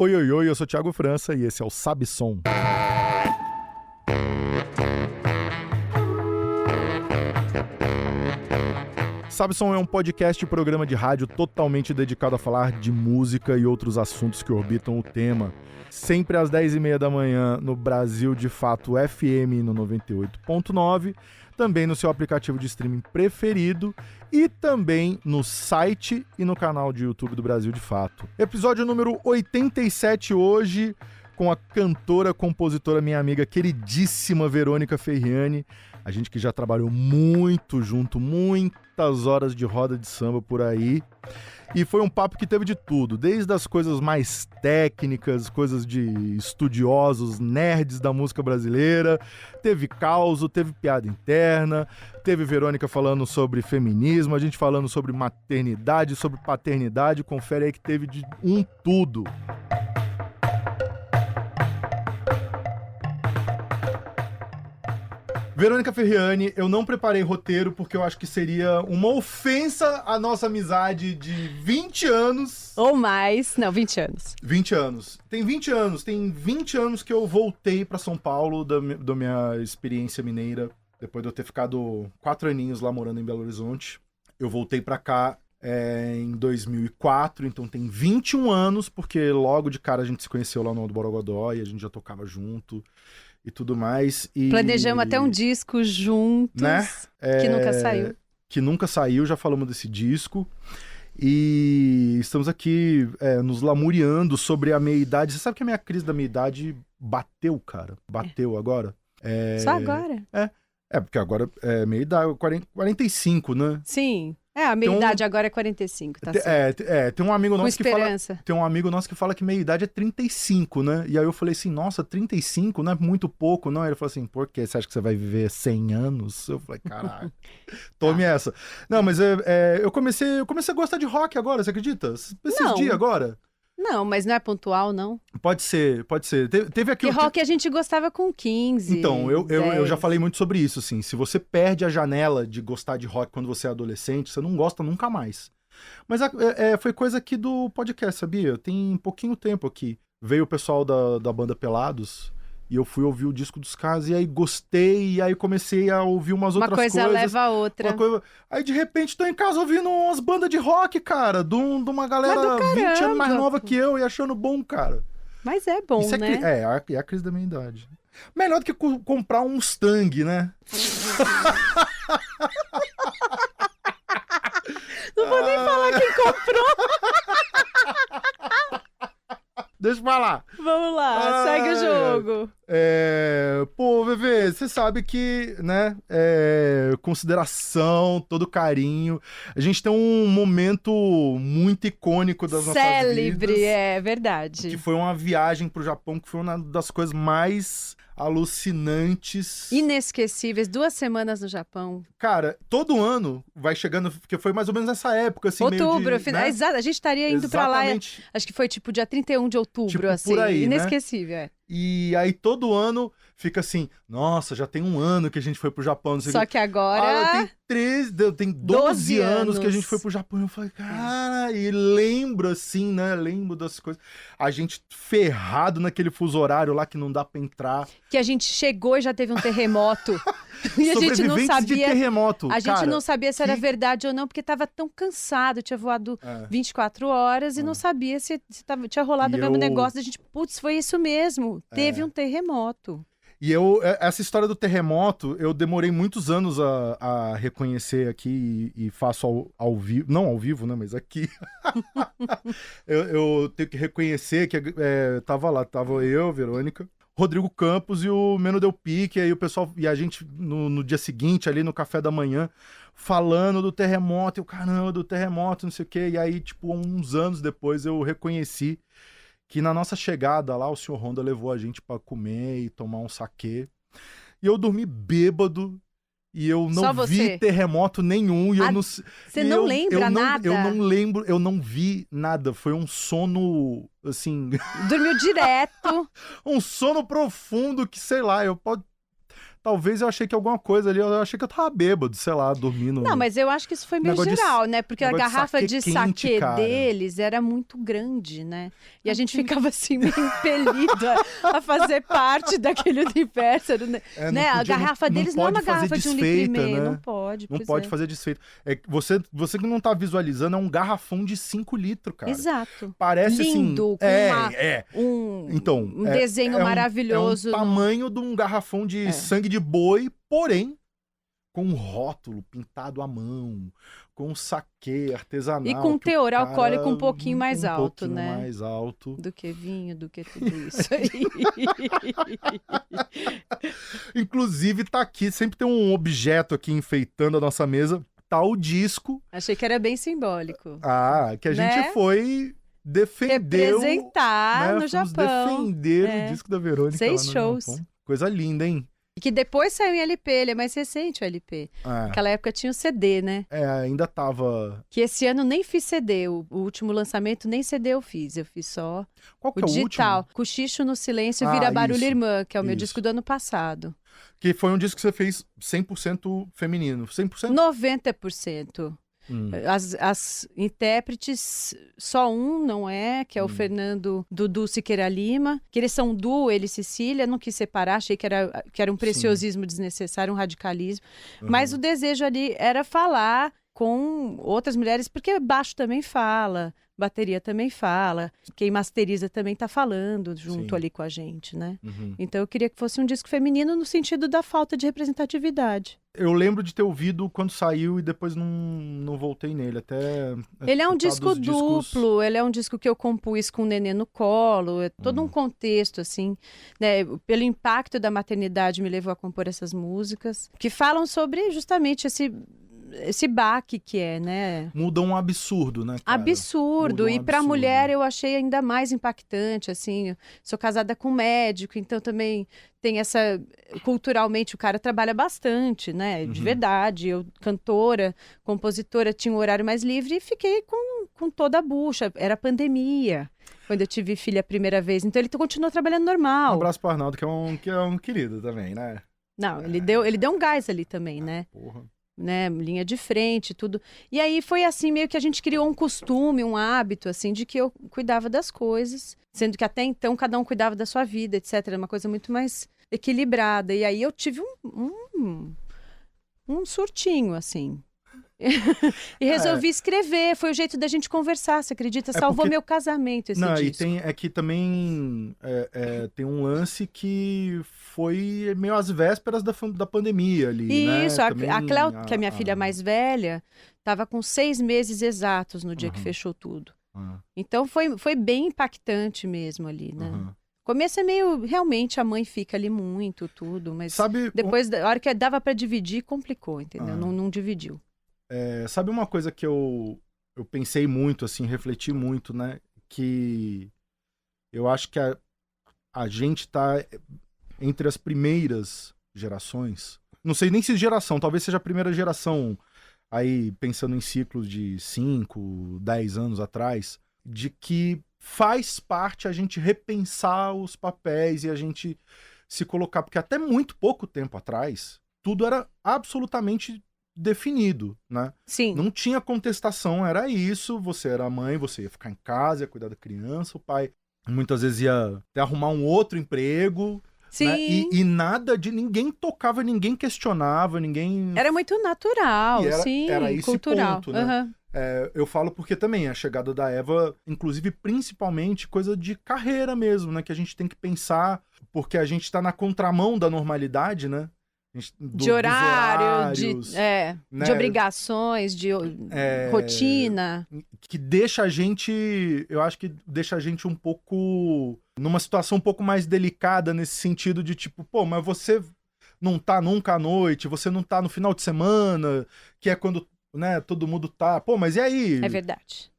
Oi, oi, oi, eu sou o Thiago França e esse é o Sabe Som. Sabe Som é um podcast e programa de rádio totalmente dedicado a falar de música e outros assuntos que orbitam o tema. Sempre às 10h30 da manhã no Brasil de Fato FM no 98.9, também no seu aplicativo de streaming preferido e também no site e no canal de YouTube do Brasil de Fato. Episódio número 87 hoje, com a cantora, compositora, minha amiga queridíssima Verônica Ferriani. A gente que já trabalhou muito junto, muitas horas de roda de samba por aí. E foi um papo que teve de tudo, desde as coisas mais técnicas, coisas de estudiosos, nerds da música brasileira, teve causo, teve piada interna, teve Verônica falando sobre feminismo, a gente falando sobre maternidade, sobre paternidade, confere aí que teve de um tudo. Verônica Ferriani, eu não preparei roteiro porque eu acho que seria uma ofensa à nossa amizade de 20 anos. Ou mais. Não, 20 anos. 20 anos. Tem 20 anos que eu voltei pra São Paulo da minha experiência mineira. Depois de eu ter ficado 4 aninhos lá morando em Belo Horizonte. Eu voltei pra cá em 2004, então tem 21 anos, porque logo de cara a gente se conheceu lá no Borogodó e a gente já tocava junto. E tudo mais. E planejamos até um disco juntos, né? Que nunca saiu. Que nunca saiu, já falamos desse disco. E estamos aqui nos lamuriando sobre a meia-idade. Você sabe que a minha crise da meia-idade bateu, cara? Bateu agora. Só agora? Porque agora é meia-idade, 45, né? Sim. A meia-idade agora é 45, tá certo. Tem um amigo nosso com esperança. Tem um amigo nosso que fala que meia-idade é 35, né? E aí eu falei assim, nossa, 35 não é muito pouco, não? Ele falou assim, por quê? Você acha que você vai viver 100 anos? Eu falei, caraca, tome essa. Não, mas eu comecei a gostar de rock agora, você acredita? Esses dias agora. Não, mas não é pontual, não? Pode ser. Teve aqui... Que rock a gente gostava com 15, Então, eu já falei muito sobre isso, assim. Se você perde a janela de gostar de rock quando você é adolescente, você não gosta nunca mais. Mas foi coisa aqui do podcast, sabia? Tem pouquinho tempo aqui. Veio o pessoal da banda Pelados e eu fui ouvir o disco dos caras e aí gostei, e aí comecei a ouvir umas outras coisas. Uma coisa leva a outra. Aí de repente tô em casa ouvindo umas bandas de rock, cara, de uma galera 20 anos mais nova que eu e achando bom, cara. Mas é bom, isso né? É a crise da minha idade. Melhor do que comprar um Mustang, né? Não vou nem falar quem comprou. Deixa eu falar. Vamos lá, segue o jogo. Pô, Vevê, você sabe que, né, consideração, todo carinho. A gente tem um momento muito icônico das nossas vidas. Célebre, é verdade. Que foi uma viagem pro Japão, que foi uma das coisas mais alucinantes. Inesquecíveis, 2 semanas no Japão. Cara, todo ano vai chegando, porque foi mais ou menos nessa época, assim, outubro, né? Exato, a gente estaria indo pra lá, acho que foi tipo dia 31 de outubro, tipo, assim, por aí, inesquecível, né? E aí todo ano fica assim, nossa, já tem um ano que a gente foi pro Japão. Não sei Só que agora... tem 12 anos que a gente foi pro Japão. Eu falei, cara, e lembro assim, né? Lembro das coisas. A gente ferrado naquele fuso horário lá que não dá pra entrar. Que a gente chegou e já teve um terremoto. E a gente não sabia... de terremoto, a gente não sabia se era verdade ou não, porque tava tão cansado. Tinha voado 24 horas e não sabia se tinha rolado o mesmo negócio. A gente, putz, foi isso mesmo. Teve um terremoto. E essa história do terremoto, eu demorei muitos anos a reconhecer aqui e faço ao vivo, não ao vivo, né, mas aqui. eu tenho que reconhecer que tava eu, Verônica, Rodrigo Campos e o Meno Del Pique, aí o pessoal, e a gente no dia seguinte, ali no café da manhã, falando do terremoto, caramba, do terremoto, não sei o quê, e aí, tipo, uns anos depois eu reconheci que na nossa chegada lá, o senhor Honda levou a gente pra comer e tomar um saquê. E eu dormi bêbado e eu não vi terremoto nenhum. E você não lembra nada? Eu não vi nada. Foi um sono, assim... Dormiu direto. Um sono profundo que, sei lá, Talvez eu achei que alguma coisa ali, eu achei que eu tava bêbado, sei lá, dormindo. Não, mas eu acho que isso foi meio geral, né? Porque a garrafa de saquê deles era muito grande, né? E a gente ficava assim, meio impelido a fazer parte daquele universo, né? A garrafa deles não é uma garrafa de 1,5 litro, né? Não pode. Não pode fazer desfeita. Você que não tá visualizando, é um garrafão de 5 litros, cara. Exato. Parece lindo, assim... um desenho maravilhoso. É um tamanho de um garrafão de sangue de boi, porém, com um rótulo pintado à mão, com um saquê artesanal. E com um teor alcoólico um pouquinho mais alto, né? Um pouquinho mais alto. Do que vinho, do que tudo isso aí. Inclusive, tá aqui, sempre tem um objeto aqui enfeitando a nossa mesa, tá o disco. Achei que era bem simbólico. Que a gente foi... representar no Japão. Defender o disco da Verônica. 6 shows. Japão. Coisa linda, hein? E que depois saiu em LP, ele é mais recente o LP. Naquela época tinha o CD, né? Ainda tava... Que esse ano nem fiz CD, o último lançamento nem CD eu fiz só Qual que o digital. Cochicho no Silêncio Vira Barulho Irmã, que é o meu disco do ano passado. Que foi um disco que você fez 100% feminino, 100%? 90%. As intérpretes, só um não é, que é o Fernando Dudu Siqueira Lima, que eles são duo, ele e Cecília, não quis separar, achei que era um preciosismo desnecessário, um radicalismo, mas o desejo ali era falar com outras mulheres, porque baixo também fala, bateria também fala, quem masteriza também tá falando junto ali com a gente, né? Então eu queria que fosse um disco feminino no sentido da falta de representatividade. Eu lembro de ter ouvido quando saiu e depois não voltei nele, Ele é um disco duplo, ele é um disco que eu compus com o nenê no colo, é todo um contexto, assim, né? Pelo impacto da maternidade me levou a compor essas músicas, que falam sobre justamente esse baque que é, né? Muda um absurdo, né, cara? Absurdo. E pra mulher eu achei ainda mais impactante, assim. Eu sou casada com um médico, então também tem essa... Culturalmente o cara trabalha bastante, né? De verdade. Eu, cantora, compositora, tinha um horário mais livre e fiquei com toda a bucha. Era pandemia quando eu tive filha a primeira vez. Então ele continuou trabalhando normal. Um abraço pro Arnaldo, que é um querido também, né? Não, ele deu um gás ali também, né? Porra. Né, linha de frente, tudo. E aí foi assim, meio que a gente criou um costume, um hábito, assim, de que eu cuidava das coisas, sendo que até então cada um cuidava da sua vida, etc. Era uma coisa muito mais equilibrada. E aí eu tive um surtinho, assim. E resolvi escrever, foi o jeito da gente conversar, você acredita? Salvou meu casamento esse disco. E é que também tem um lance que foi meio às vésperas da pandemia ali, né? Isso, a Cléo, que é a minha filha mais velha, estava com 6 meses exatos no dia que fechou tudo. Então foi bem impactante mesmo ali, né? Começo é meio, realmente a mãe fica ali muito, tudo, mas depois, a hora que dava para dividir, complicou, entendeu? Não dividiu. Sabe uma coisa que eu pensei muito, assim, refleti muito, né? Que eu acho que a gente tá entre as primeiras gerações. Não sei nem se geração, talvez seja a primeira geração, aí pensando em ciclos de 5, 10 anos atrás, de que faz parte a gente repensar os papéis e a gente se colocar, porque até muito pouco tempo atrás, tudo era absolutamente definido, né? Sim. Não tinha contestação, era isso, você era mãe, você ia ficar em casa, ia cuidar da criança, o pai muitas vezes ia até arrumar um outro emprego. Sim. Né? E nada de... Ninguém tocava, ninguém questionava, ninguém... Era muito natural, sim, era esse cultural. Ponto, né? Eu falo porque também a chegada da Eva, inclusive principalmente coisa de carreira mesmo, né? Que a gente tem que pensar, porque a gente tá na contramão da normalidade, né? De horário, de obrigações, de rotina. Que deixa a gente, eu acho que deixa a gente um pouco, numa situação um pouco mais delicada nesse sentido de tipo, pô, mas você não tá nunca à noite, você não tá no final de semana, que é quando, né, todo mundo tá, pô, mas e aí? É verdade.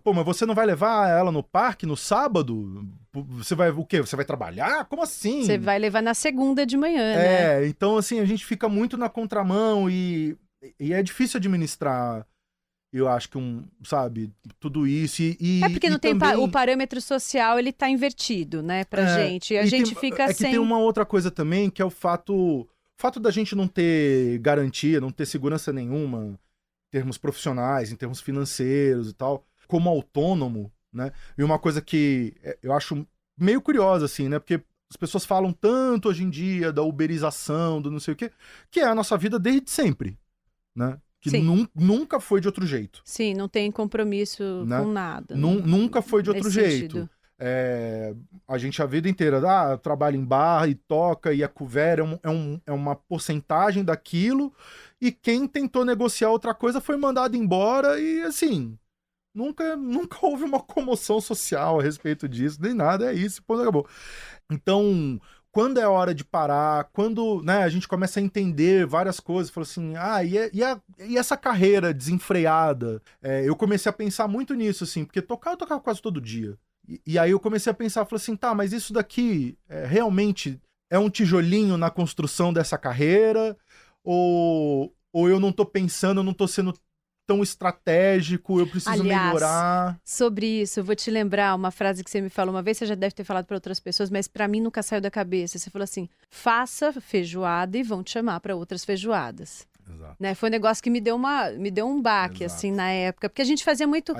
Pô, mas você não vai levar ela no parque no sábado? Você vai o quê? Você vai trabalhar? Como assim? Você vai levar na segunda de manhã, né? Então assim, a gente fica muito na contramão e é difícil administrar, eu acho que sabe, tudo isso porque não tem também... o parâmetro social, ele tá invertido, né, pra gente. E a gente fica sem... que tem uma outra coisa também, que é o fato... fato da gente não ter garantia, não ter segurança nenhuma em termos profissionais, em termos financeiros e tal, como autônomo, né? E uma coisa que eu acho meio curiosa, assim, né? Porque as pessoas falam tanto hoje em dia da uberização, do não sei o quê, que é a nossa vida desde sempre, né? Que nunca foi de outro jeito. Sim, não tem compromisso né? com nada. Nunca foi de outro jeito. A gente a vida inteira trabalha em bar e toca e a couvert é uma porcentagem daquilo, e quem tentou negociar outra coisa foi mandado embora e, assim, nunca houve uma comoção social a respeito disso, nem nada, é isso, ponto, acabou. Então, quando é hora de parar, quando, né, a gente começa a entender várias coisas, fala assim, e essa carreira desenfreada? Eu comecei a pensar muito nisso, assim, porque eu tocava quase todo dia. E aí eu comecei a pensar, falei assim, tá, mas isso daqui realmente é um tijolinho na construção dessa carreira? Ou eu não tô pensando, eu não tô sendo tão estratégico, eu preciso melhorar? Sobre isso, eu vou te lembrar uma frase que você me falou uma vez, você já deve ter falado para outras pessoas, mas para mim nunca saiu da cabeça. Você falou assim, faça feijoada e vão te chamar para outras feijoadas. Exato. Né? Foi um negócio que me deu um baque, assim, na época, porque a gente fazia muito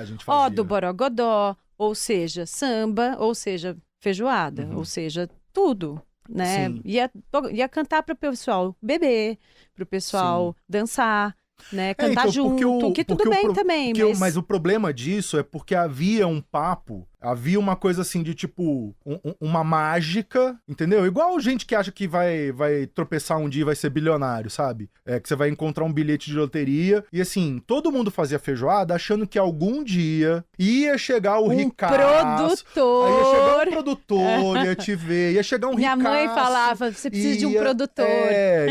do borogodó, ou seja, samba, ou seja, feijoada, ou seja, tudo, né? Ia cantar para o pessoal beber, para o pessoal dançar, né? Cantar então, junto, que tudo bem também. Mas o problema disso é porque havia um papo, havia uma coisa assim de tipo, uma mágica, entendeu? Igual gente que acha que vai tropeçar um dia e vai ser bilionário, sabe? Que você vai encontrar um bilhete de loteria e assim, todo mundo fazia feijoada achando que algum dia ia chegar o ricaço. Produtor! Aí ia chegar um produtor, ia te ver, ia chegar um ricaço. Minha mãe falava, você precisa de um produtor.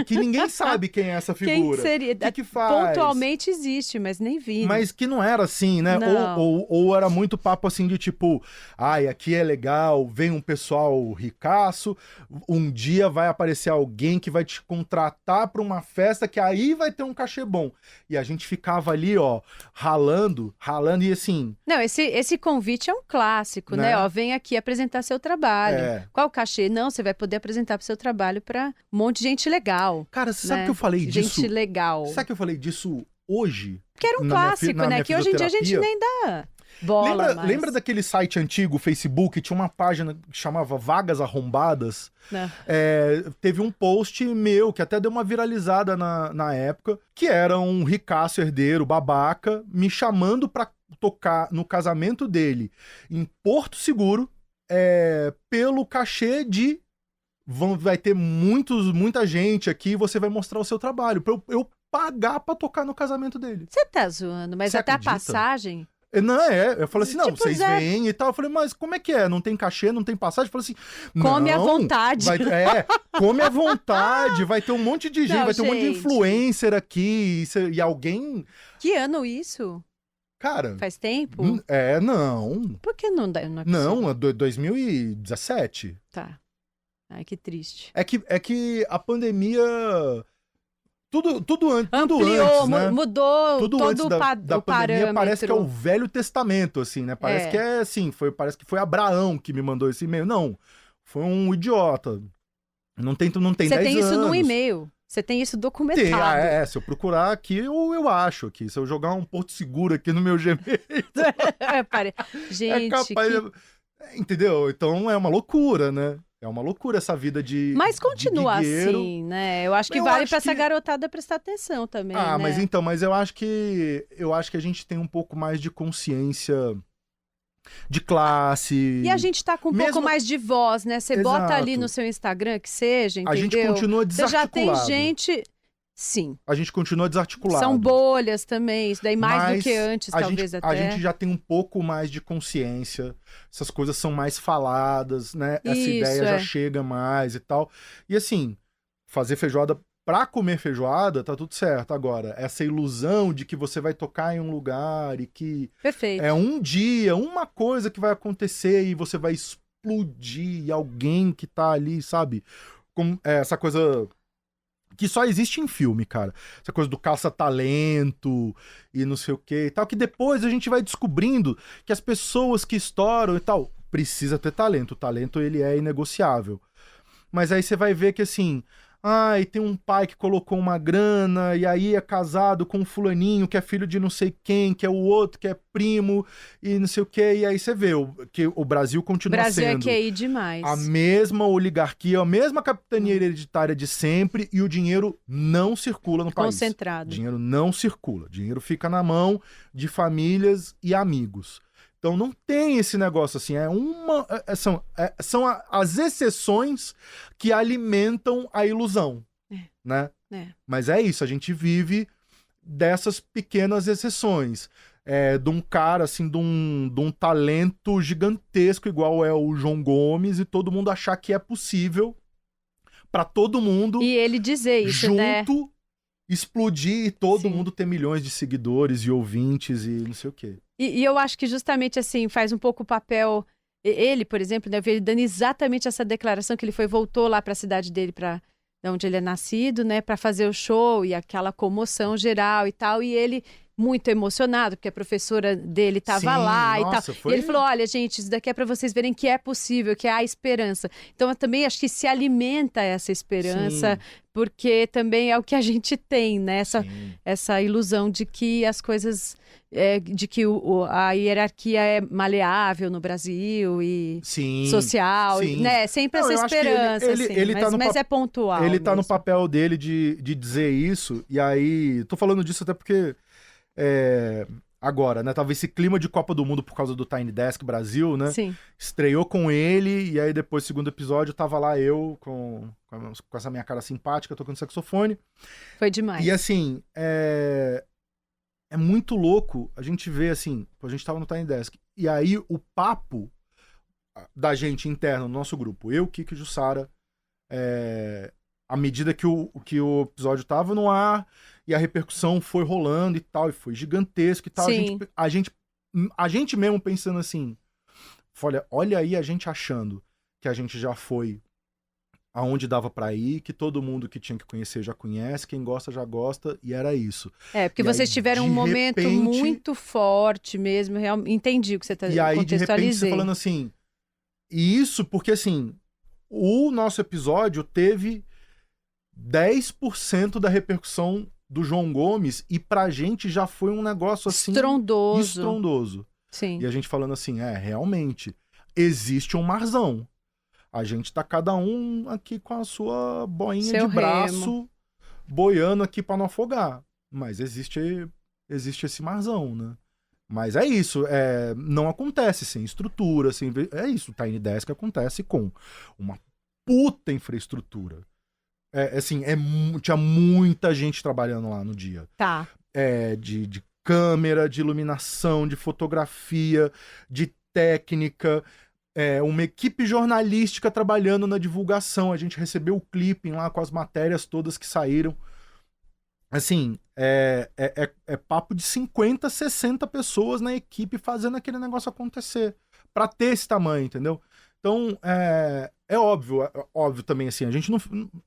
Que ninguém sabe quem é essa figura. Quem seria? O que faz? Pontualmente existe, mas nem vi. Mas que não era assim, né? Ou era muito papo assim de tipo, aqui é legal, vem um pessoal ricaço, um dia vai aparecer alguém que vai te contratar pra uma festa que aí vai ter um cachê bom. E a gente ficava ali, ó, ralando e assim... Não, esse convite é um clássico, né? Ó, vem aqui apresentar seu trabalho. Qual o cachê? Não, você vai poder apresentar pro seu trabalho pra um monte de gente legal. Cara, você sabe que eu falei disso? Gente legal. Sabe que eu falei disso hoje? Que era um clássico, né? Que hoje em dia a gente nem dá bola mais. Lembra daquele site antigo, Facebook, tinha uma página que chamava Vagas Arrombadas? Teve um post meu, que até deu uma viralizada na época, que era um ricaço herdeiro, babaca, me chamando pra tocar no casamento dele em Porto Seguro, pelo cachê de... vai ter muita gente aqui, você vai mostrar o seu trabalho, pra eu pagar pra tocar no casamento dele. Você tá zoando, mas Você até acredita? A passagem... Não, eu falei assim, não, vocês vêm e tal. Eu falei, mas como é que é? Não tem cachê, não tem passagem? Eu falei assim, come à vontade. Come à vontade, vai ter um monte de gente, vai ter um monte de influencer aqui, e alguém... Que ano isso? Cara... Faz tempo? Não. Por que não dá? Não, é 2017. Tá. Ai, que triste. É que a pandemia... Tudo antes, ampliou, né? Mudou tudo todo antes o da pandemia, parâmetro. parece que é o Velho Testamento, assim, né? Parece que é assim, parece que foi Abraão que me mandou esse e-mail. Não, foi um idiota. Não tem 10 anos. Você tem isso no e-mail. Você tem isso documentado. Se eu procurar aqui, eu acho aqui. Se eu jogar um Porto Seguro aqui no meu Gmail... Gente, capaz entendeu? Então é uma loucura, né? É uma loucura essa vida de... Mas continua assim, né? Eu acho que vale pra essa garotada prestar atenção também, né? Mas eu acho que a gente tem um pouco mais de consciência de classe. E a gente tá com um pouco mais de voz, né? Você bota ali no seu Instagram, que seja, entendeu? A gente continua desarticulado. Você já tem gente... Sim. A gente continua desarticulado. São bolhas também, isso daí mais do que antes, talvez até. A gente já tem um pouco mais de consciência, essas coisas são mais faladas, né? Essa ideia já chega mais e tal. E assim, fazer feijoada pra comer feijoada, tá tudo certo. Agora, essa ilusão de que você vai tocar em um lugar e que... Perfeito. É um dia, uma coisa que vai acontecer e você vai explodir e alguém que tá ali, sabe? Essa coisa... que só existe em filme, cara. Essa coisa do caça-talento e não sei o que e tal, que depois a gente vai descobrindo que as pessoas que estouram e tal, precisa ter talento. O talento, ele é inegociável. Mas aí você vai ver que, assim, ai, tem um pai que colocou uma grana, e aí é casado com um fulaninho, que é filho de não sei quem, que é o outro, que é primo, e não sei o quê. E aí você vê que o Brasil continua Brasil sendo é QI demais. a mesma oligarquia, a mesma capitania hereditária de sempre, e o dinheiro não circula no país. Concentrado. O dinheiro não circula. O dinheiro fica na mão de famílias e amigos. Então não tem esse negócio assim, são as exceções que alimentam a ilusão, né? Mas é isso, a gente vive dessas pequenas exceções, de um cara assim, de um talento gigantesco igual é o João Gomes, e todo mundo achar que é possível pra todo mundo e ele dizer isso, junto, né? explodir e todo mundo ter milhões de seguidores e ouvintes e não sei o quê. E eu acho que justamente assim, faz um pouco o papel... Ele, por exemplo, né, eu vi ele dando exatamente essa declaração que ele voltou lá para a cidade dele, de onde ele é nascido, né, para fazer o show e aquela comoção geral e tal. E ele muito emocionado, porque a professora dele estava lá e tal. E ele falou, olha, gente, isso daqui é para vocês verem que é possível, que há esperança. Então, eu também acho que se alimenta essa esperança, porque também é o que a gente tem, né? Essa ilusão de que as coisas... de que a hierarquia é maleável no Brasil e social, né? Sempre essa esperança, mas é pontual. Ele tá no papel dele de dizer isso, e aí... Tô falando disso até porque... agora, né? Tava esse clima de Copa do Mundo por causa do Tiny Desk Brasil, né? Sim. Estreou com ele, e aí depois, segundo episódio, tava lá eu com essa minha cara simpática, tocando saxofone. Foi demais. E assim, é muito louco a gente ver, assim, a gente tava no Tiny Desk, e aí o papo da gente interno no nosso grupo, eu, Kiki e Jussara, à medida que o episódio tava no ar, e a repercussão foi rolando e tal, e foi gigantesco e tal, a gente mesmo pensando assim, olha aí a gente achando que a gente já foi aonde dava pra ir, que todo mundo que tinha que conhecer já conhece, quem gosta já gosta, e era isso. Porque vocês tiveram um momento muito forte mesmo, entendi o que você tá contextualizando. E aí, de repente, você falando assim, e isso porque, assim, o nosso episódio teve 10% da repercussão do João Gomes, e pra gente já foi um negócio assim... Estrondoso. Sim. E a gente falando assim, realmente, existe um marzão. A gente tá cada um aqui com a sua boinha de braço, boiando aqui pra não afogar. Mas existe esse marzão, né? Mas é isso, não acontece sem estrutura, é isso, o Tiny Desk acontece com uma puta infraestrutura. Tinha muita gente trabalhando lá no dia. Tá. De câmera, de iluminação, de fotografia, de técnica, uma equipe jornalística trabalhando na divulgação. A gente recebeu o clipping lá com as matérias todas que saíram. Assim, é papo de 50, 60 pessoas na equipe fazendo aquele negócio acontecer. Pra ter esse tamanho, entendeu? Então, é óbvio também, assim, a gente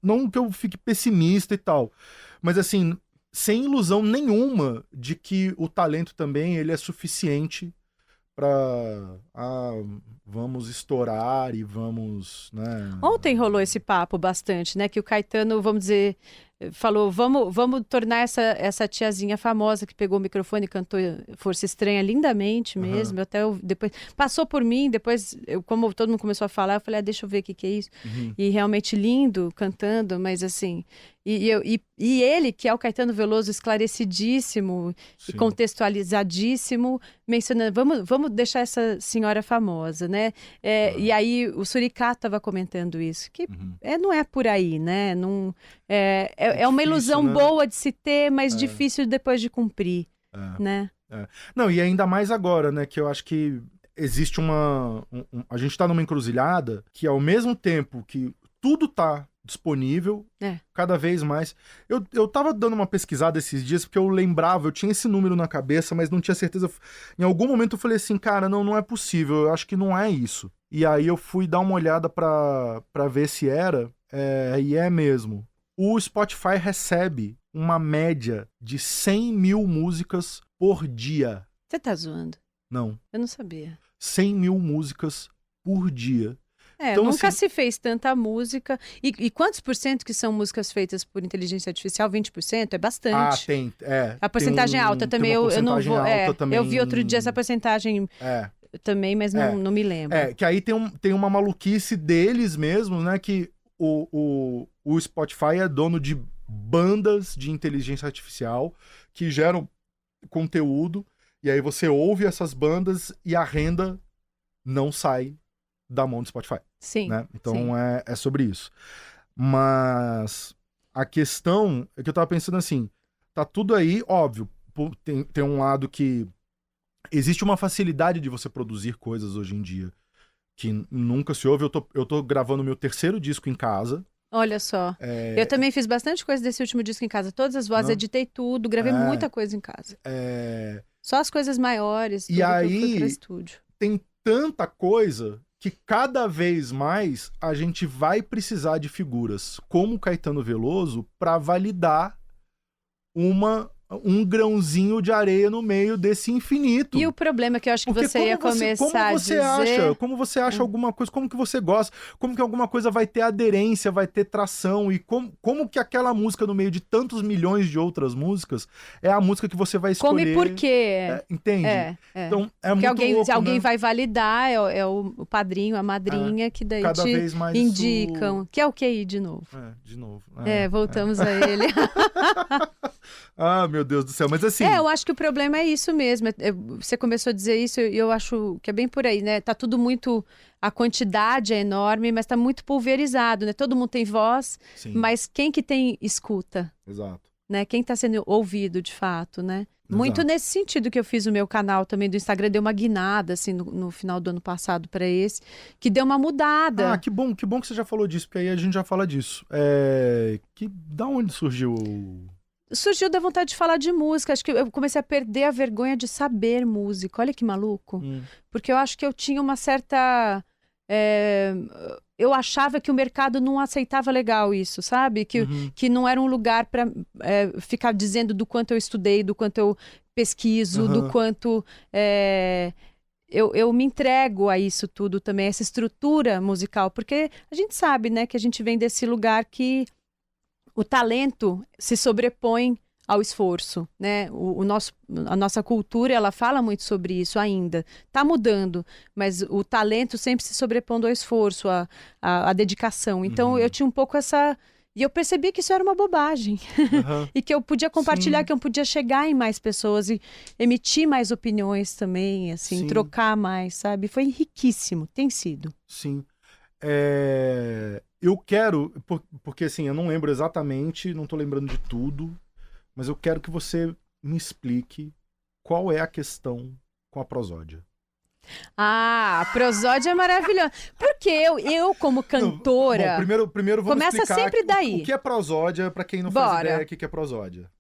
não que eu fique pessimista e tal, mas assim, sem ilusão nenhuma de que o talento também, ele é suficiente pra vamos estourar e vamos, né? Ontem rolou esse papo bastante, né, que o Caetano, vamos dizer, falou, vamos tornar essa tiazinha famosa que pegou o microfone e cantou Força Estranha lindamente mesmo. Até depois passou por mim, depois, como todo mundo começou a falar, eu falei, deixa eu ver o que é isso. E realmente lindo, cantando, mas assim... E ele, que é o Caetano Veloso, esclarecidíssimo e contextualizadíssimo, mencionando, vamos deixar essa senhora famosa, né? E aí o Suricá estava comentando isso, que não é por aí, né? Não, é uma ilusão, né? Boa de se ter, mas difícil depois de cumprir, né? Não, e ainda mais agora, né? Que eu acho que existe a gente tá numa encruzilhada que, ao mesmo tempo que tudo tá disponível, cada vez mais. Eu tava dando uma pesquisada esses dias, porque eu lembrava, eu tinha esse número na cabeça, mas não tinha certeza. Em algum momento eu falei assim, cara, não é possível, eu acho que não é isso. E aí eu fui dar uma olhada pra ver se era, e é mesmo. O Spotify recebe uma média de 100 mil músicas por dia. Você tá zoando? Não. Eu não sabia. 100 mil músicas por dia. Então, nunca assim, se fez tanta música. E quantos por cento que são músicas feitas por inteligência artificial? 20%? É bastante. tem. A porcentagem alta também, eu não vou. Também, eu vi outro dia essa porcentagem também, mas não me lembro. Que aí tem uma maluquice deles mesmos, né? Que o Spotify é dono de bandas de inteligência artificial que geram conteúdo, e aí você ouve essas bandas e a renda não sai da mão do Spotify. Sim. Né? Então sim. é sobre isso. Mas a questão é que eu tava pensando assim, tá tudo aí, óbvio, tem um lado que existe uma facilidade de você produzir coisas hoje em dia que nunca se ouve. Eu tô gravando meu 3º disco em casa. Olha só. Eu também fiz bastante coisa desse último disco em casa. Todas as vozes, editei tudo, gravei muita coisa em casa. Só as coisas maiores, tudo e aí, que eu fui pra estúdio. Tem tanta coisa que cada vez mais a gente vai precisar de figuras como Caetano Veloso para validar um grãozinho de areia no meio desse infinito. E o problema que eu acho que você ia começar a dizer... Como você acha alguma coisa, como que você gosta, como que alguma coisa vai ter aderência, vai ter tração, e como que aquela música no meio de tantos milhões de outras músicas é a música que você vai escolher. Como e por quê? Entende? Então, é porque muito louco, alguém né? vai validar, é o padrinho, a madrinha, que daí cada te vez mais indicam. Que é o QI de novo. De novo. Voltamos a ele. Ah, meu Deus do céu, mas assim... eu acho que o problema é isso mesmo. Você começou a dizer isso e eu acho que é bem por aí, né? Tá tudo muito... A quantidade é enorme, mas tá muito pulverizado, né? Todo mundo tem voz, Sim. mas quem que tem escuta? Exato. Né? Quem tá sendo ouvido, de fato, né? Exato. Muito nesse sentido que eu fiz o meu canal também do Instagram, deu uma guinada, assim, no final do ano passado para esse, que deu uma mudada. Ah, que bom que você já falou disso, porque aí a gente já fala disso. Da onde surgiu... Surgiu da vontade de falar de música. Acho que eu comecei a perder a vergonha de saber música. Olha que maluco. Porque eu acho que eu tinha uma certa... eu achava que o mercado não aceitava legal isso, sabe? Que não era um lugar para ficar dizendo do quanto eu estudei, do quanto eu pesquiso, do quanto... Eu me entrego a isso tudo também, essa estrutura musical. Porque a gente sabe, né, que a gente vem desse lugar que... O talento se sobrepõe ao esforço, né? A nossa cultura, ela fala muito sobre isso ainda. Tá mudando, mas o talento sempre se sobrepondo ao esforço, à dedicação. Então, eu tinha um pouco essa... E eu percebi que isso era uma bobagem. E que eu podia compartilhar, Sim. que eu podia chegar em mais pessoas e emitir mais opiniões também, assim, Sim. trocar mais, sabe? Foi riquíssimo, tem sido. Sim. Eu quero, porque assim, eu não lembro exatamente, não tô lembrando de tudo, mas eu quero que você me explique qual é a questão com a prosódia. A prosódia é maravilhosa. Porque eu como cantora... Bom, primeiro vamos começa explicar sempre daí. O que é prosódia, para quem não faz ideia, o que é prosódia.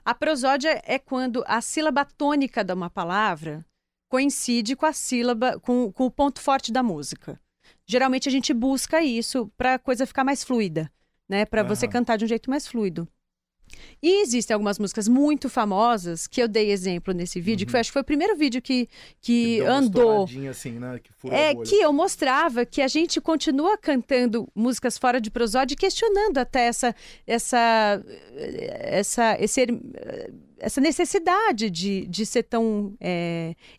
A prosódia é quando a sílaba tônica de uma palavra coincide com a sílaba, com o ponto forte da música. Geralmente a gente busca isso para a coisa ficar mais fluida, né? Para você cantar de um jeito mais fluido. E existem algumas músicas muito famosas que eu dei exemplo nesse vídeo, que acho que foi o primeiro vídeo que andou. Assim, né? Que eu mostrava que a gente continua cantando músicas fora de prosódia e questionando até essa necessidade de ser tão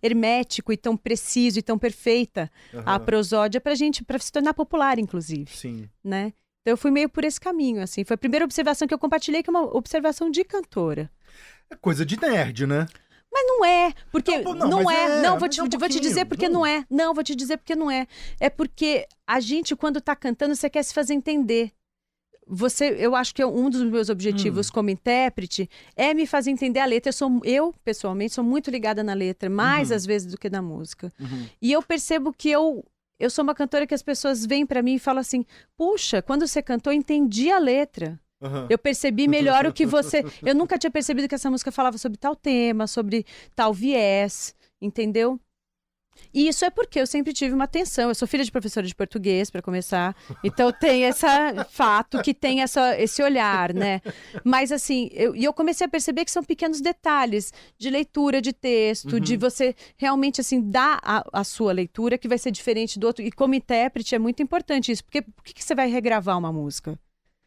hermético e tão preciso e tão perfeita a prosódia para se tornar popular, inclusive. Sim. Né? Então eu fui meio por esse caminho, assim. Foi a primeira observação que eu compartilhei, que é uma observação de cantora. É coisa de nerd, né? Mas não é, porque não é. Não, vou te dizer porque não é. Não, vou te dizer porque não é. É porque a gente, quando tá cantando, você quer se fazer entender. Eu acho que um dos meus objetivos como intérprete é me fazer entender a letra. Eu pessoalmente, sou muito ligada na letra, mais às vezes do que na música. E eu percebo que eu sou uma cantora que as pessoas vêm pra mim e falam assim, puxa, quando você cantou, eu entendi a letra. Eu percebi melhor o que você... Eu nunca tinha percebido que essa música falava sobre tal tema, sobre tal viés, entendeu? E isso é porque eu sempre tive uma atenção. Eu sou filha de professora de português, para começar. Então tem esse fato que tem esse olhar, né? Mas assim, eu comecei a perceber que são pequenos detalhes de leitura de texto, de você realmente assim dar a sua leitura, que vai ser diferente do outro. E como intérprete é muito importante isso. Porque por que você vai regravar uma música?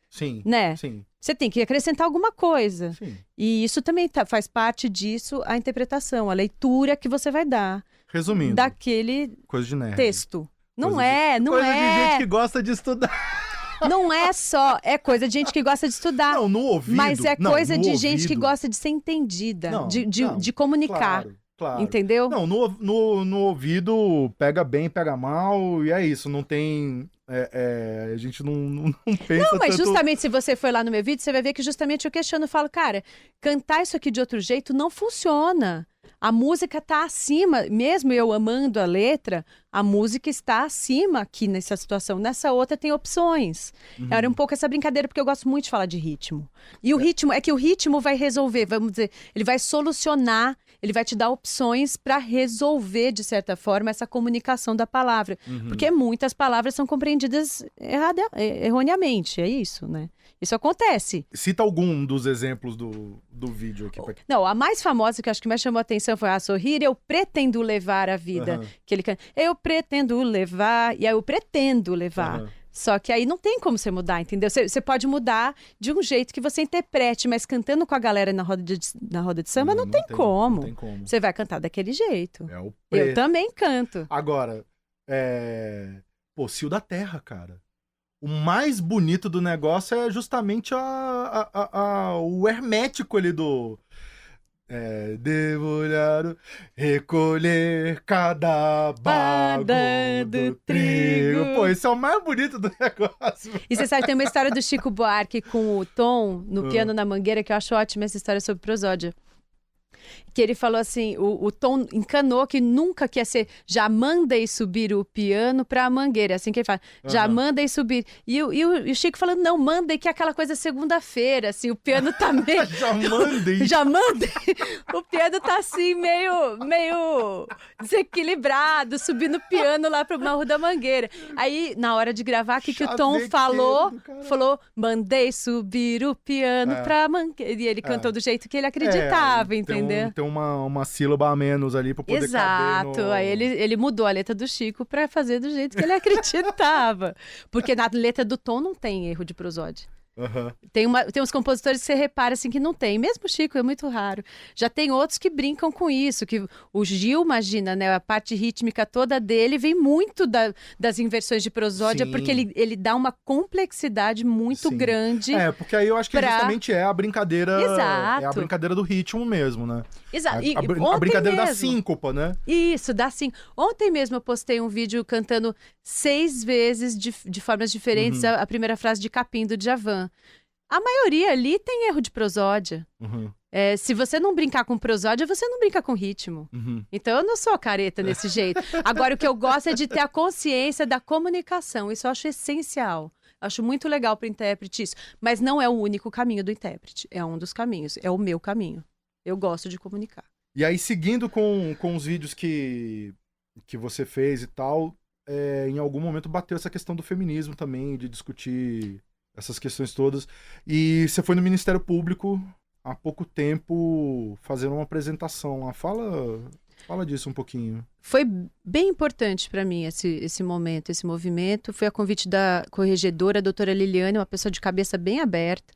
Sim, né? Sim. Você tem que acrescentar alguma coisa. Sim. E isso também faz parte disso, a interpretação, a leitura que você vai dar. Resumindo. Daquele coisa de nerd. texto. Não coisa é. De gente que gosta de estudar. Não é só, é coisa de gente que gosta de estudar. Não, no ouvido. Mas é coisa de ouvido. gente que gosta de ser entendida, de comunicar. Claro. Entendeu? Não, no ouvido pega bem, pega mal, e é isso. Não tem... a gente não pensa Não, mas tanto... justamente se você for lá no meu vídeo, você vai ver que justamente eu questiono e falo, cara, cantar isso aqui de outro jeito não funciona. A música está acima, mesmo eu amando a letra, a música está acima aqui nessa situação. Nessa outra tem opções. Era um pouco essa brincadeira, porque eu gosto muito de falar de ritmo. E o ritmo, é que o ritmo vai resolver, vamos dizer, ele vai solucionar, ele vai te dar opções para resolver, de certa forma, essa comunicação da palavra. Porque muitas palavras são compreendidas erroneamente, é isso, né? Isso acontece. Cita algum dos exemplos do vídeo aqui. Não, a mais famosa, que eu acho que mais chamou a atenção, foi a Sorrir, eu pretendo levar a vida. Que ele canta, eu pretendo levar, e aí eu pretendo levar. Só que aí não tem como você mudar, entendeu? Você pode mudar de um jeito que você interprete, mas cantando com a galera na roda de samba não tem como. Não tem como. Você vai cantar daquele jeito. Eu também canto. Agora, Cio da Terra, cara. O mais bonito do negócio é justamente o hermético ali do... devo olhar, recolher cada bago do trigo. Pô, esse é o mais bonito do negócio. E você sabe, tem uma história do Chico Buarque com o Tom no Piano na Mangueira, que eu acho ótima essa história sobre prosódia. Que ele falou assim, o Tom encanou que nunca quer ser, já mandei subir o piano pra mangueira, assim que ele fala, já mandei subir. E o Chico falando, não, mandei, que é aquela coisa segunda-feira, assim, o piano tá meio... Já mandei. O piano tá assim, meio desequilibrado, subindo o piano lá pro Morro da Mangueira. Aí, na hora de gravar, o que o Tom falou, mandei subir o piano pra mangueira. E ele cantou do jeito que ele acreditava, entendeu? Tem uma sílaba a menos ali pra poder Exato. caber no... Aí ele mudou a letra do Chico pra fazer do jeito que ele acreditava. Porque na letra do Tom não tem erro de prosódia. Tem uns compositores que você repara assim que não tem. Mesmo o Chico é muito raro. Já tem outros que brincam com isso. Que o Gil, imagina, né? A parte rítmica toda dele vem muito das inversões de prosódia, porque ele dá uma complexidade muito grande. Porque aí eu acho que justamente é a brincadeira. Exato. É a brincadeira do ritmo mesmo, né? Exato. A brincadeira da síncopa, né? Isso, da síncopa. Ontem mesmo eu postei um vídeo cantando 6 vezes de formas diferentes a primeira frase de Capim do Djavan. A maioria ali tem erro de prosódia. Se você não brincar com prosódia, você não brinca com ritmo. Então eu não sou careta desse jeito. Agora, o que eu gosto é de ter a consciência da comunicação. Isso eu acho essencial. Acho muito legal para o intérprete isso. Mas não é o único caminho do intérprete. É um dos caminhos. É o meu caminho. Eu gosto de comunicar. E aí, seguindo com os vídeos que você fez e tal, em algum momento bateu essa questão do feminismo também, de discutir essas questões todas. E você foi no Ministério Público há pouco tempo fazendo uma apresentação lá. Fala disso um pouquinho. Foi bem importante para mim esse momento, esse movimento. Foi a convite da corregedora, a doutora Liliane, uma pessoa de cabeça bem aberta.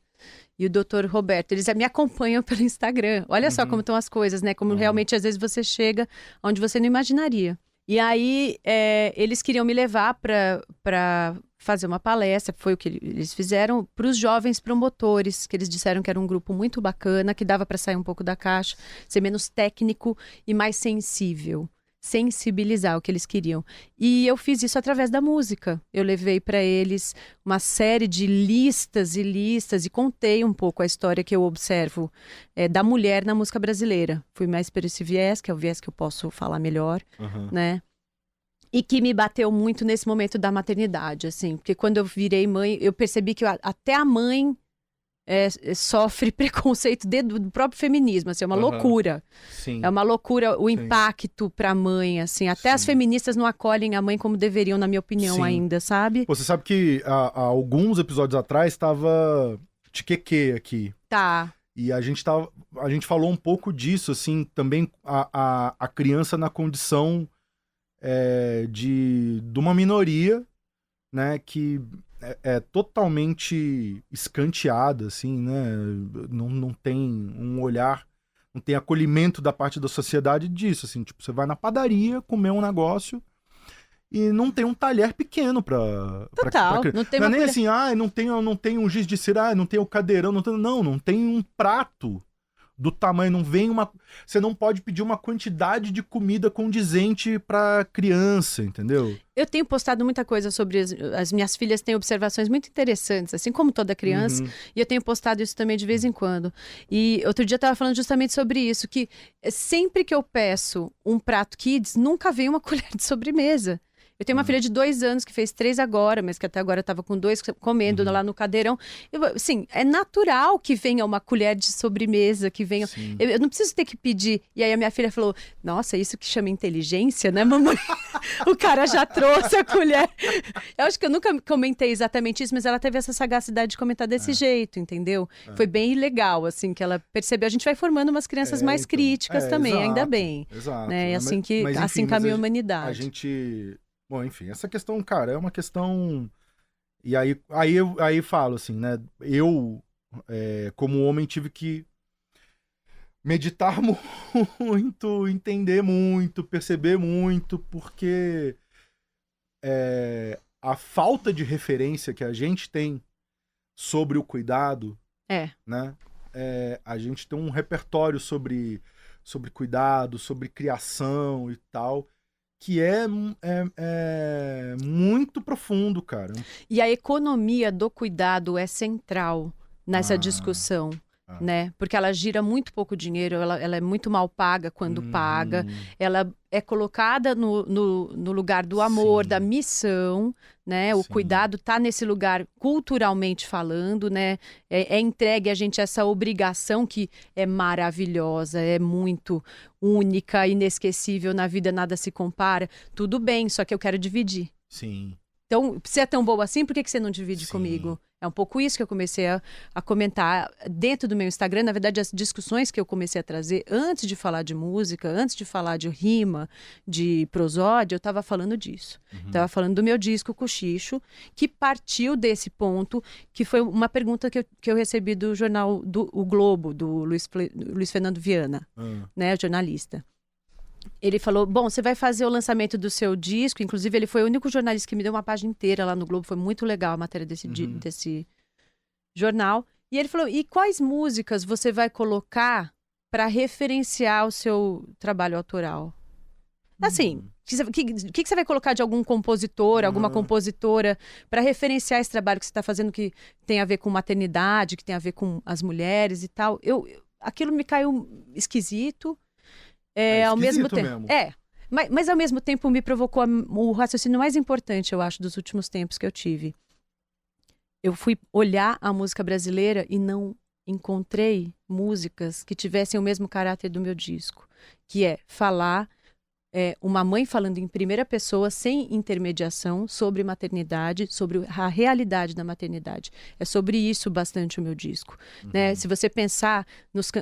E o doutor Roberto, eles me acompanham pelo Instagram. Olha só como estão as coisas, né? Como realmente, às vezes, você chega onde você não imaginaria. E aí, eles queriam me levar para fazer uma palestra, foi o que eles fizeram, para os jovens promotores, que eles disseram que era um grupo muito bacana, que dava para sair um pouco da caixa, ser menos técnico e mais sensível. Sensibilizar o que eles queriam. E eu fiz isso através da música. Eu levei para eles uma série de listas e contei um pouco a história que eu observo da mulher na música brasileira. Fui mais por esse viés, que é o viés que eu posso falar melhor, né? E que me bateu muito nesse momento da maternidade, assim. Porque quando eu virei mãe, eu percebi que até a mãe sofre preconceito do próprio feminismo, assim, é uma loucura. Sim. É uma loucura o impacto pra mãe, assim, até as feministas não acolhem a mãe como deveriam, na minha opinião, ainda, sabe? Você sabe que há alguns episódios atrás estava Tiqueque aqui. Tá. E a gente falou um pouco disso, assim, também a criança na condição de uma minoria, né, que é totalmente escanteada, assim, né, não tem um olhar, não tem acolhimento da parte da sociedade disso, assim, tipo, você vai na padaria comer um negócio e não tem um talher pequeno pra Total, não tem não é uma nem colher... assim, não tem um giz de cera, não tem o cadeirão, não tem um prato do tamanho, você não pode pedir uma quantidade de comida condizente pra criança, entendeu? Eu tenho postado muita coisa sobre as minhas filhas têm observações muito interessantes, assim como toda criança, e eu tenho postado isso também de vez em quando. E outro dia eu estava falando justamente sobre isso, que sempre que eu peço um prato kids, nunca vem uma colher de sobremesa. Eu tenho uma filha de 2 anos que fez 3 agora, mas que até agora estava com 2 comendo lá no cadeirão. Assim, é natural que venha uma colher de sobremesa, que venha... Eu não preciso ter que pedir. E aí a minha filha falou, nossa, isso que chama inteligência, né, mamãe? O cara já trouxe a colher. Eu acho que eu nunca comentei exatamente isso, mas ela teve essa sagacidade de comentar desse jeito, entendeu? Foi bem legal, assim, que ela percebeu. A gente vai formando umas crianças mais críticas também, exato, ainda bem. Exato. Né? Mas, assim que enfim, assim caminha a humanidade. A gente... Bom, enfim, essa questão, cara, é uma questão... E aí falo, assim, né? Eu, como homem, tive que meditar muito, entender muito, perceber muito, porque a falta de referência que a gente tem sobre o cuidado, né? A gente tem um repertório sobre cuidado, sobre criação e tal... que é muito profundo, cara. E a economia do cuidado é central nessa discussão, né? Porque ela gira muito pouco dinheiro, ela é muito mal paga quando paga, ela é colocada no lugar do amor, da missão, né? O cuidado está nesse lugar culturalmente falando, né? É entregue a gente essa obrigação que é maravilhosa, é muito única, inesquecível, na vida nada se compara. Tudo bem, só que eu quero dividir. Sim. Então, se é tão boa assim, por que você não divide comigo? É um pouco isso que eu comecei a comentar dentro do meu Instagram. Na verdade, as discussões que eu comecei a trazer antes de falar de música, antes de falar de rima, de prosódia, eu estava falando disso. Estava falando do meu disco Cochicho, que partiu desse ponto, que foi uma pergunta que eu recebi do jornal O Globo, do Luiz Fernando Viana, né, jornalista. Ele falou, bom, você vai fazer o lançamento do seu disco, inclusive ele foi o único jornalista que me deu uma página inteira lá no Globo, foi muito legal a matéria desse jornal. E ele falou, e quais músicas você vai colocar para referenciar o seu trabalho autoral? Assim, o que você vai colocar de algum compositor, alguma compositora, para referenciar esse trabalho que você está fazendo que tem a ver com maternidade, que tem a ver com as mulheres e tal? Aquilo me caiu esquisito. Ao mesmo tempo, mas ao mesmo tempo me provocou o raciocínio mais importante, eu acho, dos últimos tempos que eu tive. Eu fui olhar a música brasileira e não encontrei músicas que tivessem o mesmo caráter do meu disco, que é falar uma mãe falando em primeira pessoa, sem intermediação, sobre maternidade, sobre a realidade da maternidade. É sobre isso bastante o meu disco. Né? Se você pensar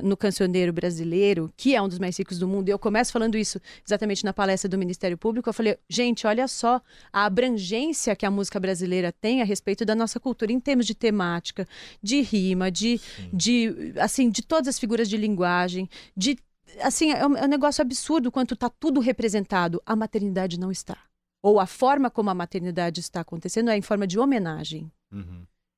no cancioneiro brasileiro, que é um dos mais ricos do mundo, e eu começo falando isso exatamente na palestra do Ministério Público, eu falei, gente, olha só a abrangência que a música brasileira tem a respeito da nossa cultura, em termos de temática, de rima, de todas as figuras de linguagem, assim, é um negócio absurdo quanto está tudo representado. A maternidade não está. Ou a forma como a maternidade está acontecendo é em forma de homenagem.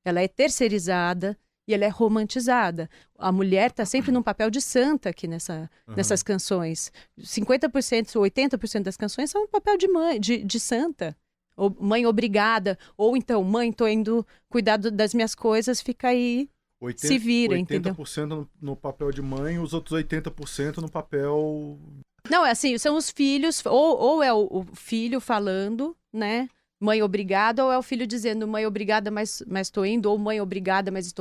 Ela é terceirizada e ela é romantizada. A mulher está sempre num papel de santa aqui nessas canções. 50% ou 80% das canções são um papel de mãe, de santa. Ou mãe obrigada. Ou então, mãe, tô indo cuidar das minhas coisas, fica aí... se vira, 80% entendeu? 80% no papel de mãe, os outros 80% no papel... Não, é assim, são os filhos, ou é o filho falando, né, mãe, obrigada, ou é o filho dizendo, mãe, obrigada, mas estou indo, ou mãe, obrigada, mas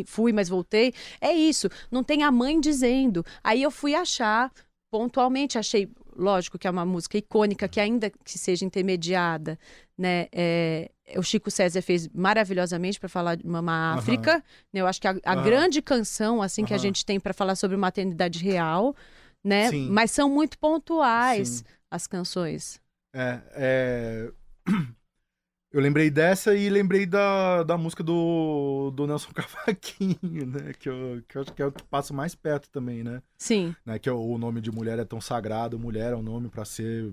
fui, mas voltei. É isso, não tem a mãe dizendo. Aí eu fui achar, pontualmente, achei, lógico que é uma música icônica, que ainda que seja intermediada, né, o Chico César fez maravilhosamente para falar de Mama África, né, eu acho que a grande canção, assim, que a gente tem para falar sobre maternidade real, né, mas são muito pontuais as canções. Eu lembrei dessa e lembrei da música do Nelson Cavaquinho, né? Que eu acho que é o que passa mais perto também, né? Sim. Né? Que o nome de mulher é tão sagrado, mulher é um nome para ser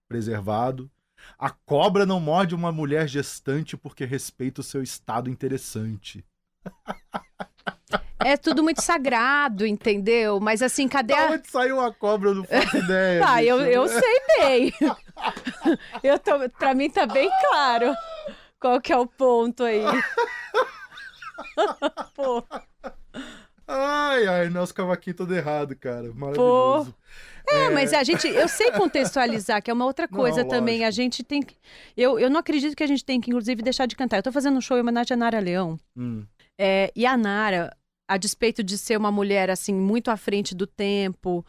preservado. A cobra não morde uma mulher gestante porque respeita o seu estado interessante. É tudo muito sagrado, entendeu? Mas assim, cadê Da onde saiu a cobra? Eu não faço ideia. Eu sei bem. Pra mim tá bem claro qual que é o ponto aí. Pô. Ai, Nelson Cavaquinho todo errado, cara. Maravilhoso. Pô. Mas eu sei contextualizar, que é uma outra coisa também. Lógico. A gente tem que... Eu não acredito que a gente tem que, inclusive, deixar de cantar. Eu tô fazendo um show em homenagem a Nara Leão. E a Nara, a despeito de ser uma mulher, assim, muito à frente do tempo,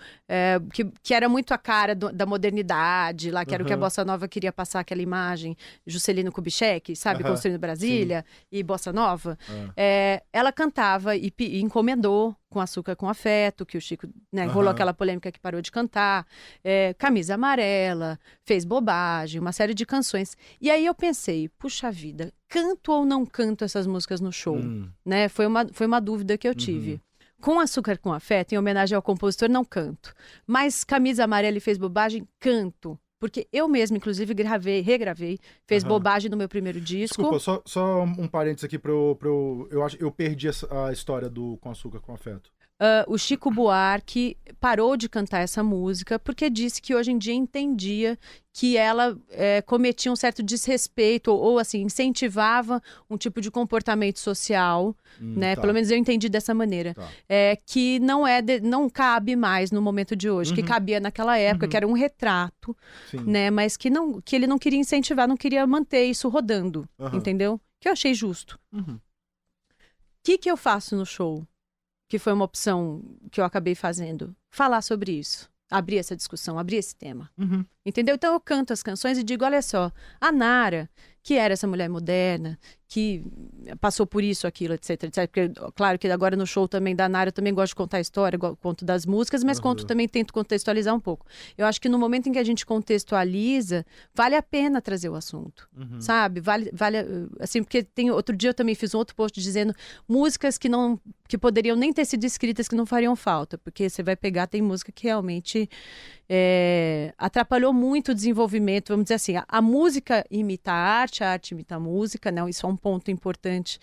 que era muito a cara da modernidade, lá, que era o que a Bossa Nova queria passar, aquela imagem, Juscelino Kubitschek, sabe, construindo Brasília, e Bossa Nova. Ela cantava e encomendou Com Açúcar com Afeto, que o Chico, né, rolou aquela polêmica que parou de cantar, Camisa Amarela, fez Bobagem, uma série de canções. E aí eu pensei, puxa vida, canto ou não canto essas músicas no show? Né? Foi uma dúvida que eu tive. Com Açúcar com Afeto, em homenagem ao compositor, não canto. Mas Camisa Amarela e Fez Bobagem, canto. Porque eu mesma, inclusive, regravei, fez Bobagem no meu primeiro disco. Desculpa, só um parênteses aqui pra eu... Eu perdi a história do Com Açúcar com Afeto. O Chico Buarque parou de cantar essa música porque disse que hoje em dia entendia que ela cometia um certo desrespeito ou assim, incentivava um tipo de comportamento social, né? Pelo menos eu entendi dessa maneira. Que não cabe mais no momento de hoje, que cabia naquela época, que era um retrato, né? Mas que ele não queria incentivar, não queria manter isso rodando, entendeu? Que eu achei justo. O que eu faço no show? Que foi uma opção que eu acabei fazendo. Falar sobre isso. Abrir essa discussão, abrir esse tema. Entendeu? Então eu canto as canções e digo, olha só, a Nara, que era essa mulher moderna, que passou por isso, aquilo, etc, etc. Porque, claro que agora no show também da Nara, eu também gosto de contar a história, conto das músicas, mas também tento contextualizar um pouco. Eu acho que no momento em que a gente contextualiza, vale a pena trazer o assunto, sabe? Vale, assim, porque outro dia eu também fiz um outro post dizendo músicas que poderiam nem ter sido escritas, que não fariam falta, porque você vai pegar, tem música que realmente atrapalhou muito o desenvolvimento, vamos dizer assim, a música imita a arte imita a música, né? Isso é um ponto importante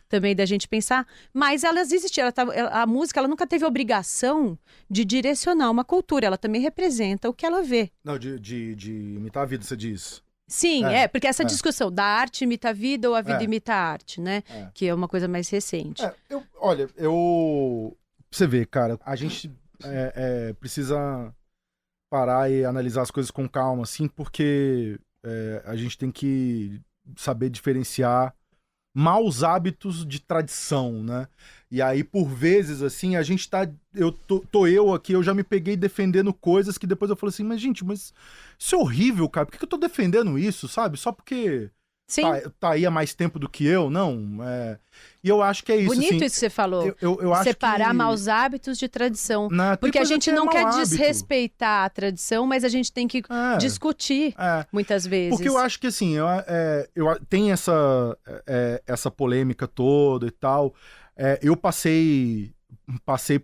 também da gente pensar, mas elas existiram, a música ela nunca teve obrigação de direcionar uma cultura, ela também representa o que ela vê. Não, de imitar a vida, você diz. Sim, porque essa discussão da arte imita a vida ou a vida imita a arte, né? Que é uma coisa mais recente. Você vê, cara, a gente precisa parar e analisar as coisas com calma, assim, porque a gente tem que saber diferenciar maus hábitos de tradição, né? E aí, por vezes, assim, a gente tá... Eu aqui, eu já me peguei defendendo coisas que depois eu falei assim, mas isso é horrível, cara, por que eu tô defendendo isso, sabe? Só porque tá aí há mais tempo do que eu? Não, E eu acho que é isso, bonito assim, isso que você falou. Eu acho separar que... maus hábitos de tradição. Porque a gente não quer desrespeitar a tradição, mas a gente tem que discutir muitas vezes. Porque eu acho que, assim, tem essa polêmica toda e tal. Eu passei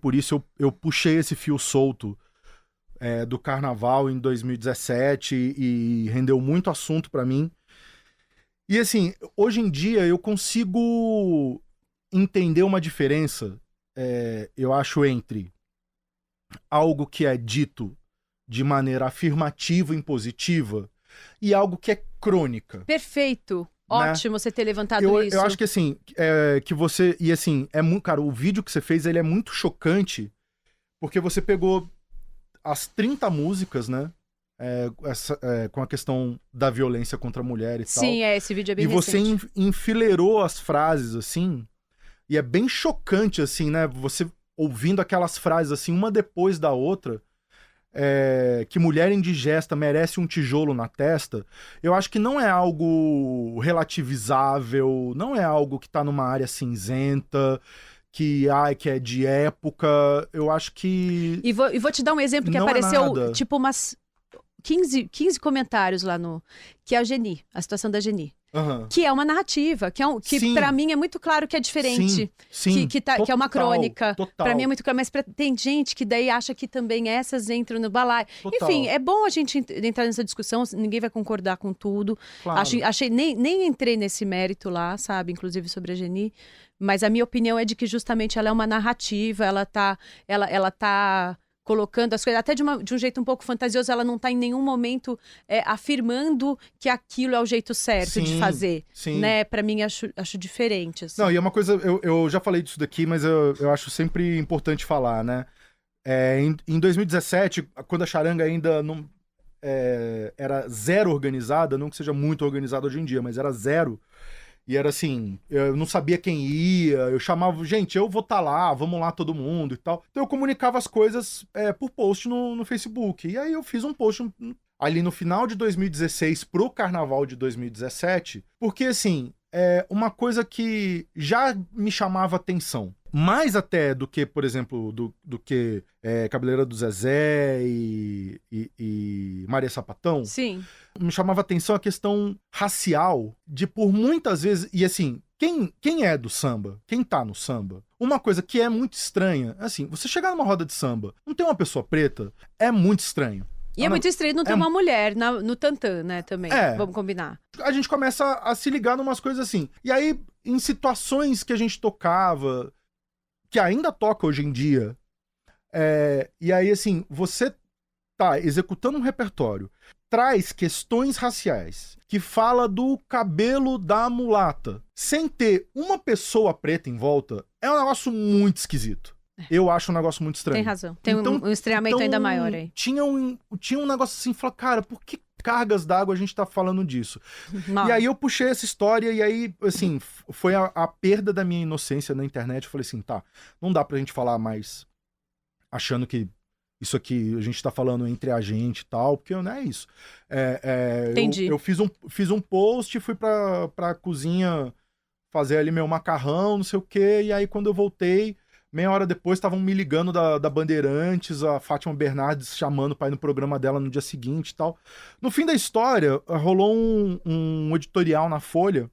por isso, eu puxei esse fio solto do carnaval em 2017 e rendeu muito assunto pra mim. E assim, hoje em dia eu consigo entender uma diferença, eu acho, entre algo que é dito de maneira afirmativa e impositiva e algo que é crônica. Perfeito. Ótimo você ter levantado isso. Eu acho que assim, que você... E assim, cara, o vídeo que você fez, ele é muito chocante, porque você pegou as 30 músicas, né? com a questão da violência contra a mulher e tal. Sim, esse vídeo é bem recente. Você enfileirou as frases, assim, e é bem chocante, assim, né? Você ouvindo aquelas frases, assim, uma depois da outra, que mulher indigesta merece um tijolo na testa, eu acho que não é algo relativizável, não é algo que tá numa área cinzenta, que é de época, eu acho que... E vou te dar um exemplo que apareceu, tipo, umas 15 comentários lá no... Que é a Geni, a situação da Geni. Uhum. Que é uma narrativa, que pra mim é muito claro que é diferente. Sim, que é uma crônica. Total. Pra mim é muito claro, mas tem gente que daí acha que também essas entram no balaio. Total. Enfim, é bom a gente entrar nessa discussão, ninguém vai concordar com tudo. Claro. Achei nem entrei nesse mérito lá, sabe? Inclusive sobre a Geni. Mas a minha opinião é de que justamente ela é uma narrativa, ela tá colocando as coisas, até de um jeito um pouco fantasioso, ela não está em nenhum momento afirmando que aquilo é o jeito certo de fazer, né? Pra mim, acho diferente, assim. Não, e é uma coisa, eu já falei disso daqui, mas eu acho sempre importante falar, né? Em 2017, quando a charanga ainda não era zero organizada, não que seja muito organizada hoje em dia, mas era zero. E era assim, eu não sabia quem ia, eu chamava, gente, eu vou estar lá, vamos lá todo mundo e tal. Então eu comunicava as coisas por post no Facebook. E aí eu fiz um post ali no final de 2016 pro carnaval de 2017, porque assim, uma coisa que já me chamava atenção. Mais até do que, por exemplo, do que Cabeleira do Zezé e Maria Sapatão. Sim. Me chamava atenção a questão racial, de por muitas vezes... E assim, quem é do samba, quem tá no samba, uma coisa que é muito estranha, assim, você chegar numa roda de samba, não tem uma pessoa preta, é muito estranho. E é muito estranho não ter uma mulher no tantã, né, também, vamos combinar. A gente começa a se ligar numas coisas assim. E aí, em situações que a gente tocava, que ainda toca hoje em dia, e aí, assim, você tá executando um repertório, traz questões raciais, que fala do cabelo da mulata, sem ter uma pessoa preta em volta, é um negócio muito esquisito. Eu acho um negócio muito estranho. Tem razão. Tem um estranhamento ainda maior aí. Tinha um negócio assim, falar, cara, por que cargas d'água a gente tá falando disso? E aí eu puxei essa história e aí, assim, foi a perda da minha inocência na internet. Eu falei assim, tá, não dá pra gente falar mais achando que isso aqui a gente tá falando entre a gente e tal, porque não é isso. Entendi. Eu fiz um post, fui pra cozinha fazer ali meu macarrão, não sei o quê, e aí quando eu voltei, meia hora depois estavam me ligando da Bandeirantes, a Fátima Bernardes chamando pra ir no programa dela no dia seguinte e tal. No fim da história, rolou um editorial na Folha,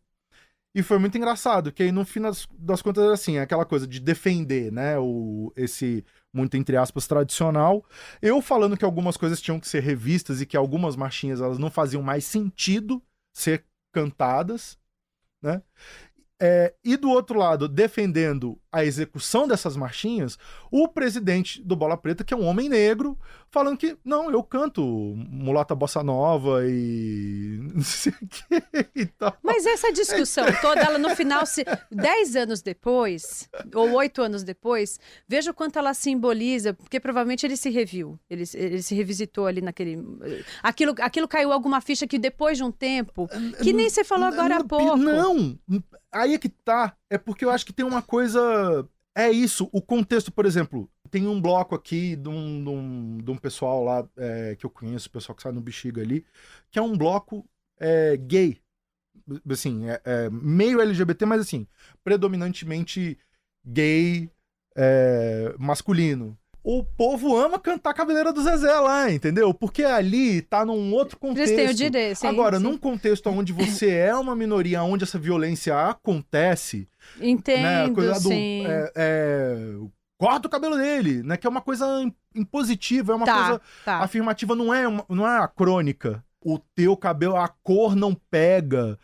e foi muito engraçado, que aí no fim das contas era assim, aquela coisa de defender, né, esse muito entre aspas tradicional, eu falando que algumas coisas tinham que ser revistas e que algumas marchinhas elas não faziam mais sentido ser cantadas, né? E do outro lado, defendendo a execução dessas marchinhas, o presidente do Bola Preta, que é um homem negro, falando que, não, eu canto mulata bossa nova e não sei o que e tal. Mas essa discussão toda, ela no final, 10 anos depois, ou 8 anos depois, veja o quanto ela simboliza, porque provavelmente ele se reviu, ele se revisitou ali naquele... Aquilo caiu alguma ficha que depois de um tempo, que nem você falou agora há pouco. Não, aí é que tá, é porque eu acho que tem uma coisa, isso, o contexto, por exemplo, tem um bloco aqui de um pessoal lá, que eu conheço, o pessoal que sai no Bexiga ali, que é um bloco gay, assim, meio LGBT, mas assim, predominantemente gay, masculino. O povo ama cantar Cabeleira do Zezé lá, entendeu? Porque ali tá num outro contexto. Eles têm o direito, sim, agora, sim. Num contexto onde você é uma minoria, onde essa violência acontece... Entendo, né, a coisa sim. Corta o cabelo dele, né? Que é uma coisa impositiva, é uma coisa afirmativa, não é a crônica. O teu cabelo, a cor não pega.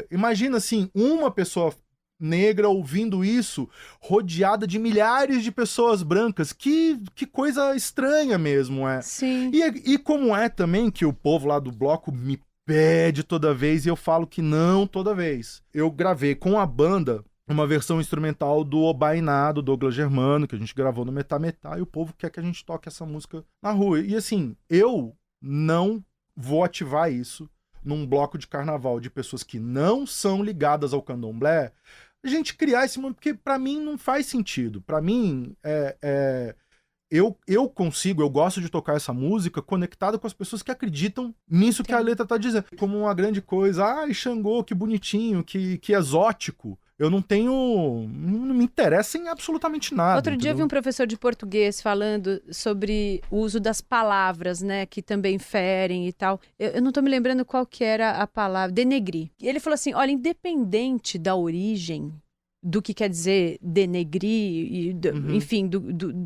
Imagina, assim, uma pessoa negra ouvindo isso, rodeada de milhares de pessoas brancas. Que coisa estranha mesmo, Sim. E como é também que o povo lá do bloco me pede toda vez e eu falo que não toda vez. Eu gravei com a banda uma versão instrumental do Obainá, do Douglas Germano, que a gente gravou no Metá Metá, e o povo quer que a gente toque essa música na rua. E assim, eu não vou ativar isso num bloco de carnaval de pessoas que não são ligadas ao candomblé, a gente criar esse mundo, porque pra mim não faz sentido. Pra mim, eu gosto de tocar essa música conectada com as pessoas que acreditam nisso que a letra tá dizendo. Como uma grande coisa, Xangô, que bonitinho, que exótico. Eu não me interessa em absolutamente nada. Outro dia eu vi um professor de português falando sobre o uso das palavras, né, que também ferem e tal. Eu não tô me lembrando qual que era a palavra, denegrir. E ele falou assim, olha, independente da origem do que quer dizer denegrir, enfim,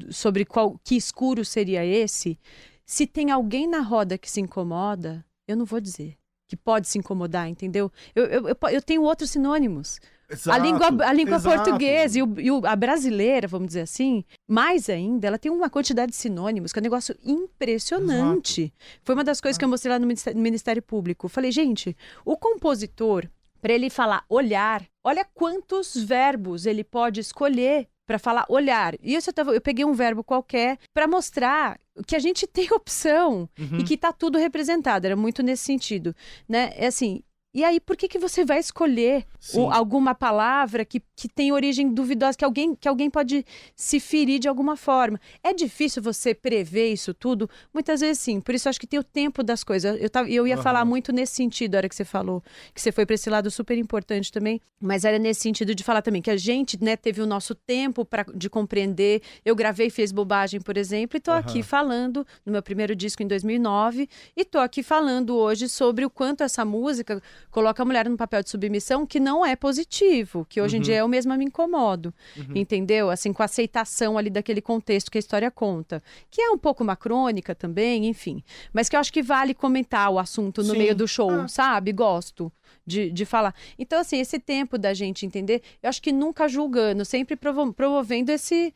sobre que escuro seria esse, se tem alguém na roda que se incomoda, eu não vou dizer que pode se incomodar, entendeu? Eu tenho outros sinônimos. Exato, a língua portuguesa a brasileira, vamos dizer assim, mais ainda, ela tem uma quantidade de sinônimos que é um negócio impressionante. Exato. Foi uma das coisas que eu mostrei lá no Ministério Público. Falei, gente, o compositor, para ele falar olhar, olha quantos verbos ele pode escolher para falar olhar. E eu peguei um verbo qualquer para mostrar que a gente tem opção e que tá tudo representado. Era muito nesse sentido, né? É assim... E aí, por que você vai escolher alguma palavra que tem origem duvidosa, que alguém pode se ferir de alguma forma? É difícil você prever isso tudo? Muitas vezes sim, por isso acho que tem o tempo das coisas. Eu ia falar muito nesse sentido, a hora que você falou, que você foi para esse lado super importante também, mas era nesse sentido de falar também que a gente, né, teve o nosso tempo de compreender. Eu gravei Fez Bobagem, por exemplo, e tô aqui falando no meu primeiro disco em 2009, e tô aqui falando hoje sobre o quanto essa música coloca a mulher num papel de submissão que não é positivo, que hoje em dia eu mesma me incomodo, entendeu? Assim, com a aceitação ali daquele contexto que a história conta, que é um pouco uma crônica também, enfim, mas que eu acho que vale comentar o assunto no meio do show, sabe? Gosto de falar. Então, assim, esse tempo da gente entender, eu acho que nunca julgando, sempre promovendo esse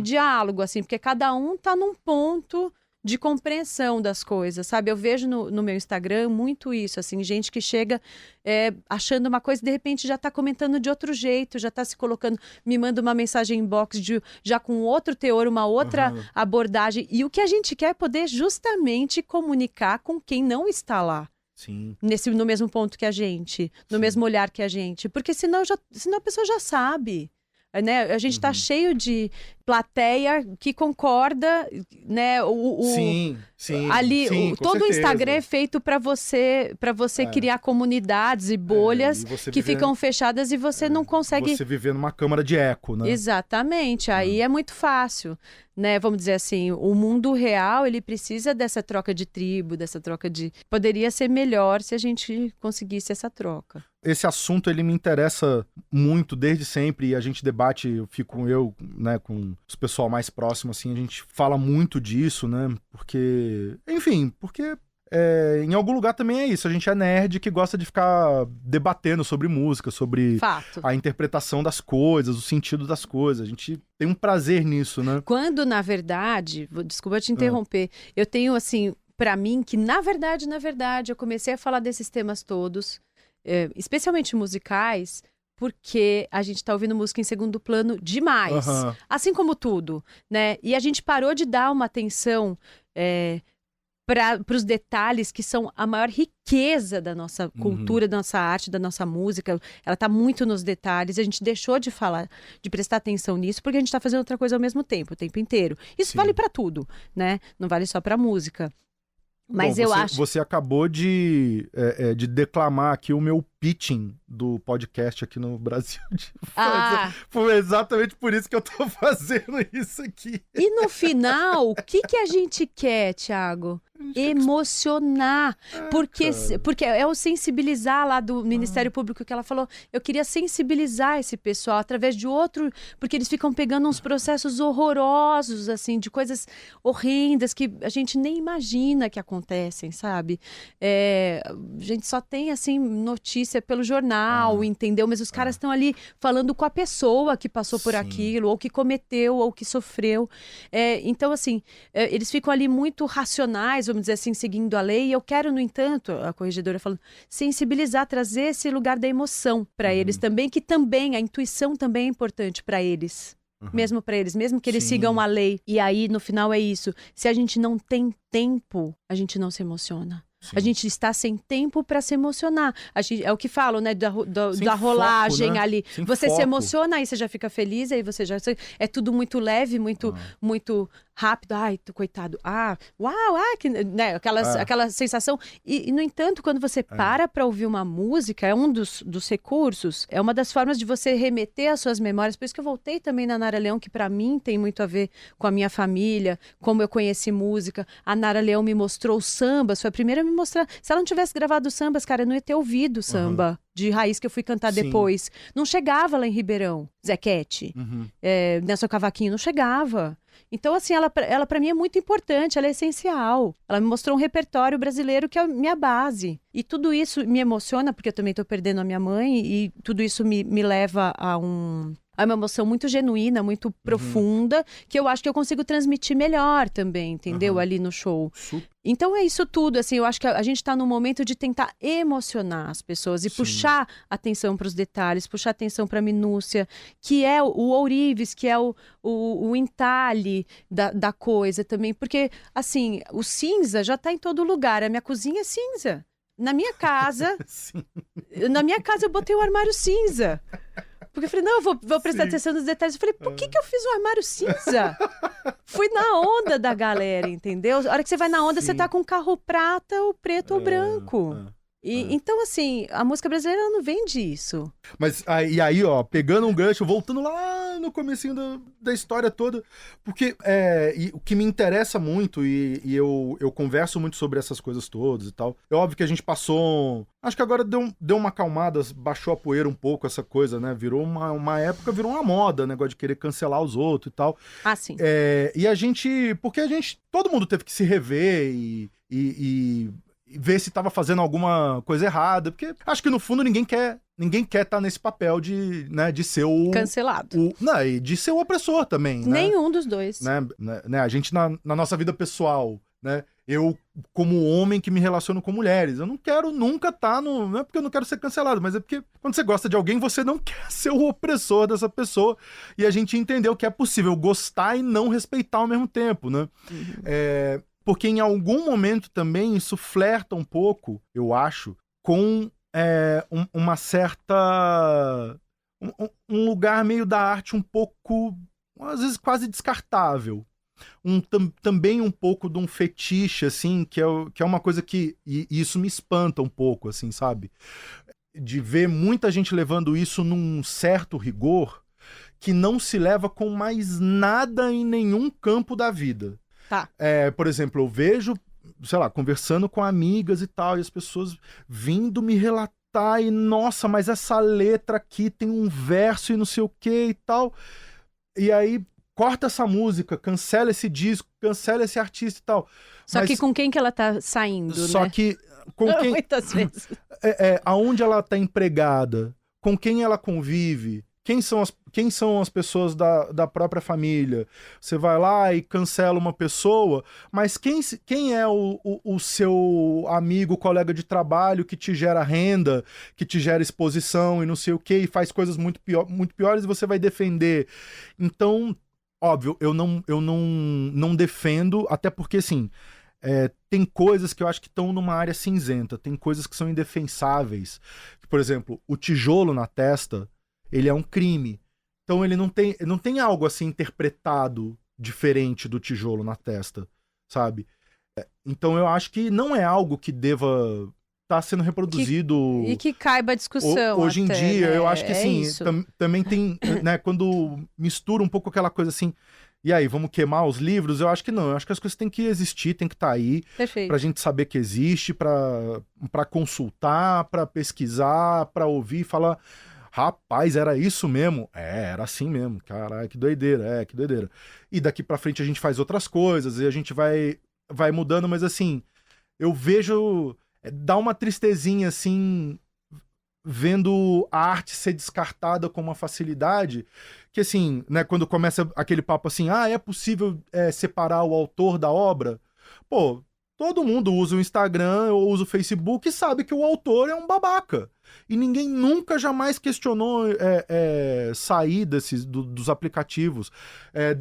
diálogo, assim, porque cada um tá num ponto de compreensão das coisas, sabe? Eu vejo no meu Instagram muito isso, assim, gente que chega achando uma coisa e de repente já tá comentando de outro jeito, já tá se colocando, me manda uma mensagem inbox já com outro teor, uma outra abordagem. E o que a gente quer é poder justamente comunicar com quem não está lá. Sim. No mesmo ponto que a gente, no mesmo olhar que a gente. Porque senão a pessoa já sabe. Né? A gente está cheio de plateia que concorda, né? Sim. Ali, sim, todo o Instagram é feito para você criar comunidades e bolhas que ficam fechadas e você não consegue... Você viver numa câmara de eco, né? Exatamente. Aí é muito fácil, né? Vamos dizer assim, o mundo real, ele precisa dessa troca de tribo, dessa troca de... Poderia ser melhor se a gente conseguisse essa troca. Esse assunto, ele me interessa muito desde sempre, e a gente debate, eu fico né, com os pessoal mais próximo, assim, a gente fala muito disso, né, porque em algum lugar também é isso, a gente é nerd que gosta de ficar debatendo sobre música, sobre a interpretação das coisas, o sentido das coisas, a gente tem um prazer nisso, né. Quando, na verdade, desculpa te interromper, eu tenho, assim, pra mim, que na verdade, eu comecei a falar desses temas todos, especialmente musicais, porque a gente tá ouvindo música em segundo plano demais. Assim como tudo, né? E a gente parou de dar uma atenção para os detalhes que são a maior riqueza da nossa cultura, da nossa arte, da nossa música. Ela tá muito nos detalhes. A gente deixou de falar, de prestar atenção nisso, porque a gente tá fazendo outra coisa ao mesmo tempo, o tempo inteiro. Isso vale para tudo, né? Não vale só para música. Mas eu acho... Você acabou de declamar aqui o meu pitching do podcast aqui no Brasil. Foi exatamente por isso que eu tô fazendo isso aqui. E no final, o que a gente quer, Thiago? Emocionar. Porque é o sensibilizar lá do Ministério Público que ela falou. Eu queria sensibilizar esse pessoal através de outro... Porque eles ficam pegando uns processos horrorosos, assim, de coisas horrendas que a gente nem imagina que acontecem, sabe? A gente só tem, assim, notícia pelo jornal, entendeu? Mas os caras estão ali falando com a pessoa que passou por aquilo, ou que cometeu, ou que sofreu. Então, assim, eles ficam ali muito racionais, vamos dizer assim, seguindo a lei. E eu quero, no entanto, a corregedora falando, sensibilizar, trazer esse lugar da emoção para eles também, que também, a intuição também é importante para eles. mesmo para eles, mesmo que eles Sim. sigam a lei. E aí, no final, é isso. Se a gente não tem tempo, a gente não se emociona. Sim. A gente está sem tempo para se emocionar. É o que falam, né? Sem Da rolagem, foco, né? Ali. Sem Você foco. se emociona, aí você já fica feliz, aí você já... É tudo muito leve, muito rápido. Ai, coitado. Uau, né? Aquela sensação. E, no entanto, quando você para ouvir uma música, é um dos recursos, é uma das formas de você remeter às suas memórias. Por isso que eu voltei também na Nara Leão, que para mim tem muito a ver com a minha família, como eu conheci música. A Nara Leão me mostrou sambas, foi a primeira a me mostrar. Se ela não tivesse gravado sambas, cara, eu não ia ter ouvido samba de raiz que eu fui cantar depois. Não chegava lá em Ribeirão, Zequete, Nelson Cavaquinho, não chegava. Então, assim, ela para mim é muito importante, ela é essencial. Ela me mostrou um repertório brasileiro que é a minha base. E tudo isso me emociona, porque eu também estou perdendo a minha mãe, e tudo isso me leva a uma emoção muito genuína, muito profunda, que eu acho que eu consigo transmitir melhor também, entendeu? Ali no show. Então é isso tudo, assim, eu acho que a gente está num momento de tentar emocionar as pessoas e puxar atenção para os detalhes, puxar atenção para a minúcia, que é o ourives, que é o entalhe da coisa também, porque, assim, o cinza já está em todo lugar, a minha cozinha é cinza. Na minha casa, eu botei um armário cinza. Porque eu falei, não, eu vou prestar atenção nos detalhes. Eu falei, por que eu fiz um armário cinza? Fui na onda da galera, entendeu? A hora que você vai na onda, você tá com carro prata, ou preto ou branco. Então, assim, a música brasileira não vende isso. Mas aí, ó, pegando um gancho, voltando lá no comecinho da história toda, porque o que me interessa muito, e eu converso muito sobre essas coisas todas e tal, é óbvio que a gente passou... Acho que agora deu uma acalmada, baixou a poeira um pouco essa coisa, né? Virou uma época, virou uma moda, negócio de querer cancelar os outros e tal. Sim. E a gente... Porque todo mundo teve que se rever e ver se estava fazendo alguma coisa errada, porque acho que no fundo ninguém quer estar nesse papel de ser o... Cancelado. E de ser o opressor também, né? Nenhum dos dois. Né? A gente, na nossa vida pessoal, né? Eu, como homem que me relaciono com mulheres, eu não quero nunca estar no... Não é porque eu não quero ser cancelado, mas é porque quando você gosta de alguém, você não quer ser o opressor dessa pessoa. E a gente entendeu que é possível gostar e não respeitar ao mesmo tempo, né? Porque em algum momento também isso flerta um pouco, eu acho, com uma certa... Um lugar meio da arte um pouco, às vezes quase descartável. Também um pouco de um fetiche, assim, que é uma coisa que... E isso me espanta um pouco, assim, sabe? De ver muita gente levando isso num certo rigor que não se leva com mais nada em nenhum campo da vida. Tá. Por exemplo, eu vejo, sei lá, conversando com amigas e tal, e as pessoas vindo me relatar, e nossa, mas essa letra aqui tem um verso e não sei o que e tal. E aí, corta essa música, cancela esse disco, cancela esse artista e tal. Só que com quem que ela tá saindo, só né? que com quem... Muitas vezes. Aonde ela tá empregada, com quem ela convive, quem são as pessoas da própria família. Você vai lá e cancela uma pessoa, mas quem é o seu amigo, colega de trabalho que te gera renda, que te gera exposição e não sei o quê, e faz coisas muito piores e você vai defender. Então, óbvio, eu não defendo, até porque, assim, tem coisas que eu acho que estão numa área cinzenta, tem coisas que são indefensáveis. Por exemplo, o tijolo na testa, ele é um crime. Então ele não tem algo assim interpretado diferente do tijolo na testa, sabe? Então eu acho que não é algo que deva estar sendo reproduzido... E que caiba a discussão hoje em dia, né? eu acho que assim, também tem, né, quando mistura um pouco aquela coisa assim, e aí, vamos queimar os livros? Eu acho que não, eu acho que as coisas têm que existir, têm que estar aí. Perfeito. Pra gente saber que existe, pra consultar, pra pesquisar, pra ouvir e falar... Rapaz, era isso mesmo? Era assim mesmo. Caralho, que doideira, que doideira. E daqui pra frente a gente faz outras coisas e a gente vai mudando, mas assim, eu vejo... Dá uma tristezinha, assim, vendo a arte ser descartada com uma facilidade, que assim, né, quando começa aquele papo assim, é possível separar o autor da obra? Pô, todo mundo usa o Instagram ou usa o Facebook e sabe que o autor é um babaca. E ninguém nunca, jamais questionou sair dos aplicativos. Vai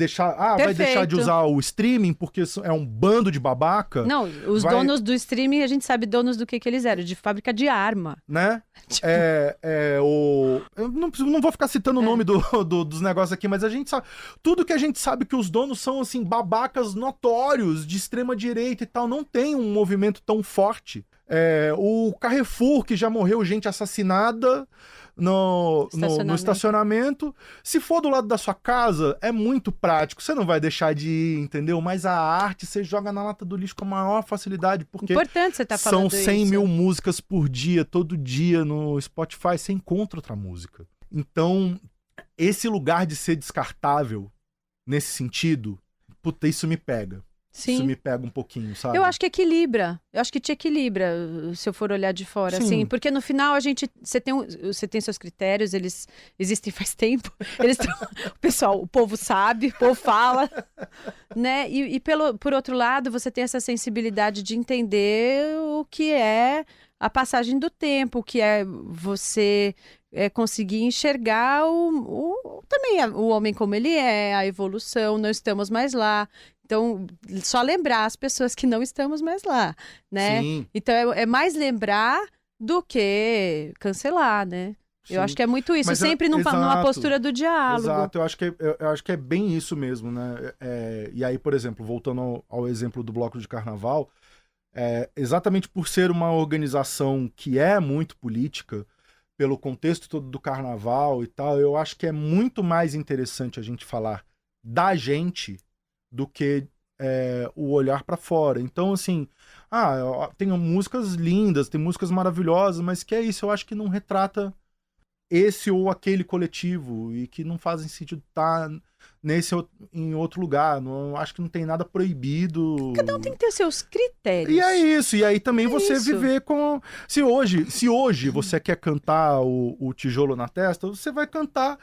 deixar de usar o streaming porque é um bando de babaca. Não, os donos do streaming, a gente sabe donos do que eles eram, de fábrica de arma. Né? Tipo... Eu não vou ficar citando o nome dos negócios aqui, mas a gente sabe... Tudo que a gente sabe que os donos são, assim, babacas notórios de extrema direita e tal, não tem um movimento tão forte. O Carrefour, que já morreu gente assassinada no estacionamento. Se for do lado da sua casa, é muito prático, você não vai deixar de ir, entendeu? Mas a arte você joga na lata do lixo com a maior facilidade, porque importante você tá falando são 100 mil músicas por dia, todo dia no Spotify, você encontra outra música. Então, esse lugar de ser descartável, nesse sentido, puta, isso me pega. Sim. Isso me pega um pouquinho, sabe? Eu acho que equilibra. Eu acho que te equilibra, se eu for olhar de fora, Sim. assim. Porque no final você tem seus critérios, eles existem faz tempo. O povo sabe, o povo fala, né? E por outro lado, você tem essa sensibilidade de entender o que é a passagem do tempo, o que é você conseguir enxergar também o homem como ele é, a evolução, não estamos mais lá. Então, só lembrar as pessoas que não estamos mais lá, né? Sim. Então, é mais lembrar do que cancelar, né? Sim. Eu acho que é muito isso, sempre numa postura do diálogo. Exato, eu acho que é bem isso mesmo, né? E aí, por exemplo, voltando ao exemplo do Bloco de Carnaval, exatamente por ser uma organização que é muito política, pelo contexto todo do Carnaval e tal, eu acho que é muito mais interessante a gente falar da gente do que o olhar pra fora. Então, assim, tem músicas lindas, tem músicas maravilhosas, mas que é isso, eu acho que não retrata esse ou aquele coletivo e que não fazem sentido estar nesse ou em outro lugar. Não, acho que não tem nada proibido. Cada um tem que ter seus critérios. E é isso. E aí também você viver com... Se hoje você quer cantar o Tijolo na Testa, você vai cantar.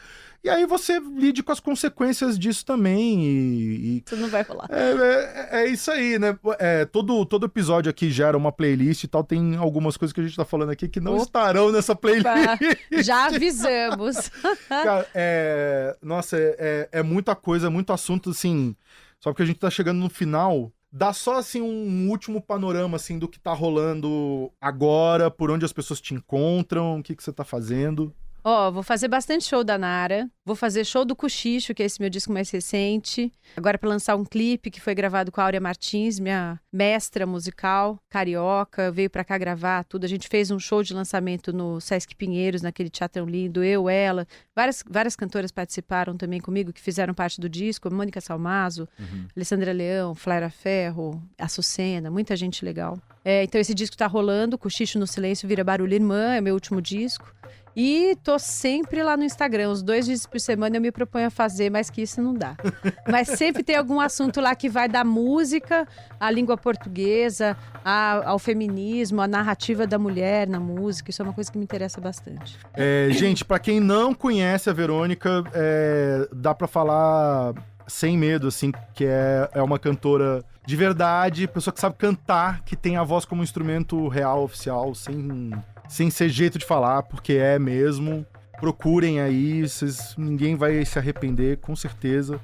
E aí você lide com as consequências disso também. Isso não vai rolar. É isso aí, né? Todo episódio aqui gera uma playlist e tal. Tem algumas coisas que a gente tá falando aqui que não estarão nessa playlist. Já avisamos. Cara, nossa, é muita coisa, muito assunto, assim. Só porque a gente tá chegando no final. Dá só, assim, um último panorama, assim, do que tá rolando agora, por onde as pessoas te encontram, o que você tá fazendo. Vou fazer bastante show da Nara, vou fazer show do Cochicho, que é esse meu disco mais recente, agora para lançar um clipe que foi gravado com a Áurea Martins, minha mestra musical, carioca, veio para cá gravar tudo, a gente fez um show de lançamento no Sesc Pinheiros, naquele teatro lindo, ela, várias cantoras participaram também comigo, que fizeram parte do disco, Mônica Salmazo, Alessandra Leão, Flaira Ferro, Açucena, muita gente legal. Então esse disco tá rolando, Cochicho no Silêncio Vira Barulho Irmã, é meu último disco. E tô sempre lá no Instagram, os 2 dias por semana eu me proponho a fazer, mas que isso não dá. Mas sempre tem algum assunto lá que vai da música, à língua portuguesa, ao feminismo, à narrativa da mulher na música, isso é uma coisa que me interessa bastante. Gente, pra quem não conhece a Verônica, dá pra falar sem medo, assim, que é uma cantora de verdade, pessoa que sabe cantar, que tem a voz como instrumento real, oficial, sem ser jeito de falar, porque é mesmo. Procurem aí, ninguém vai se arrepender, com certeza.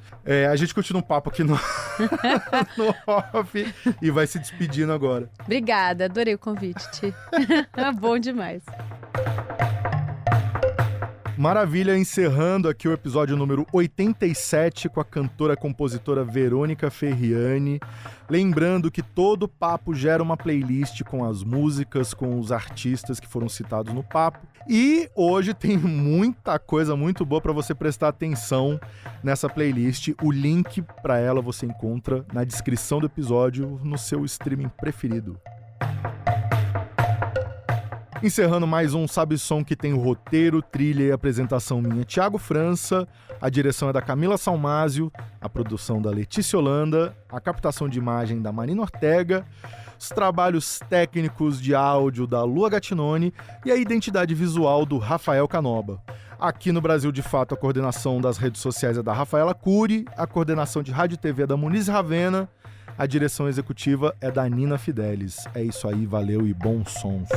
A gente continua um papo aqui no off e vai se despedindo agora. Obrigada, adorei o convite. Bom demais. Maravilha, encerrando aqui o episódio número 87 com a cantora-compositora Verônica Ferriani. Lembrando que todo papo gera uma playlist com as músicas, com os artistas que foram citados no papo. E hoje tem muita coisa muito boa para você prestar atenção nessa playlist. O link para ela você encontra na descrição do episódio no seu streaming preferido. Encerrando mais um Sabe Som, que tem o roteiro, trilha e apresentação minha, Thiago França, a direção é da Camila Salmásio, a produção da Letícia Holanda, a captação de imagem da Marina Ortega, os trabalhos técnicos de áudio da Lua Gattinoni e a identidade visual do Rafael Canoba. Aqui no Brasil, de fato, a coordenação das redes sociais é da Rafaela Cury, a coordenação de rádio e TV é da Muniz Ravena, a direção executiva é da Nina Fidelis. É isso aí, valeu e bons sons.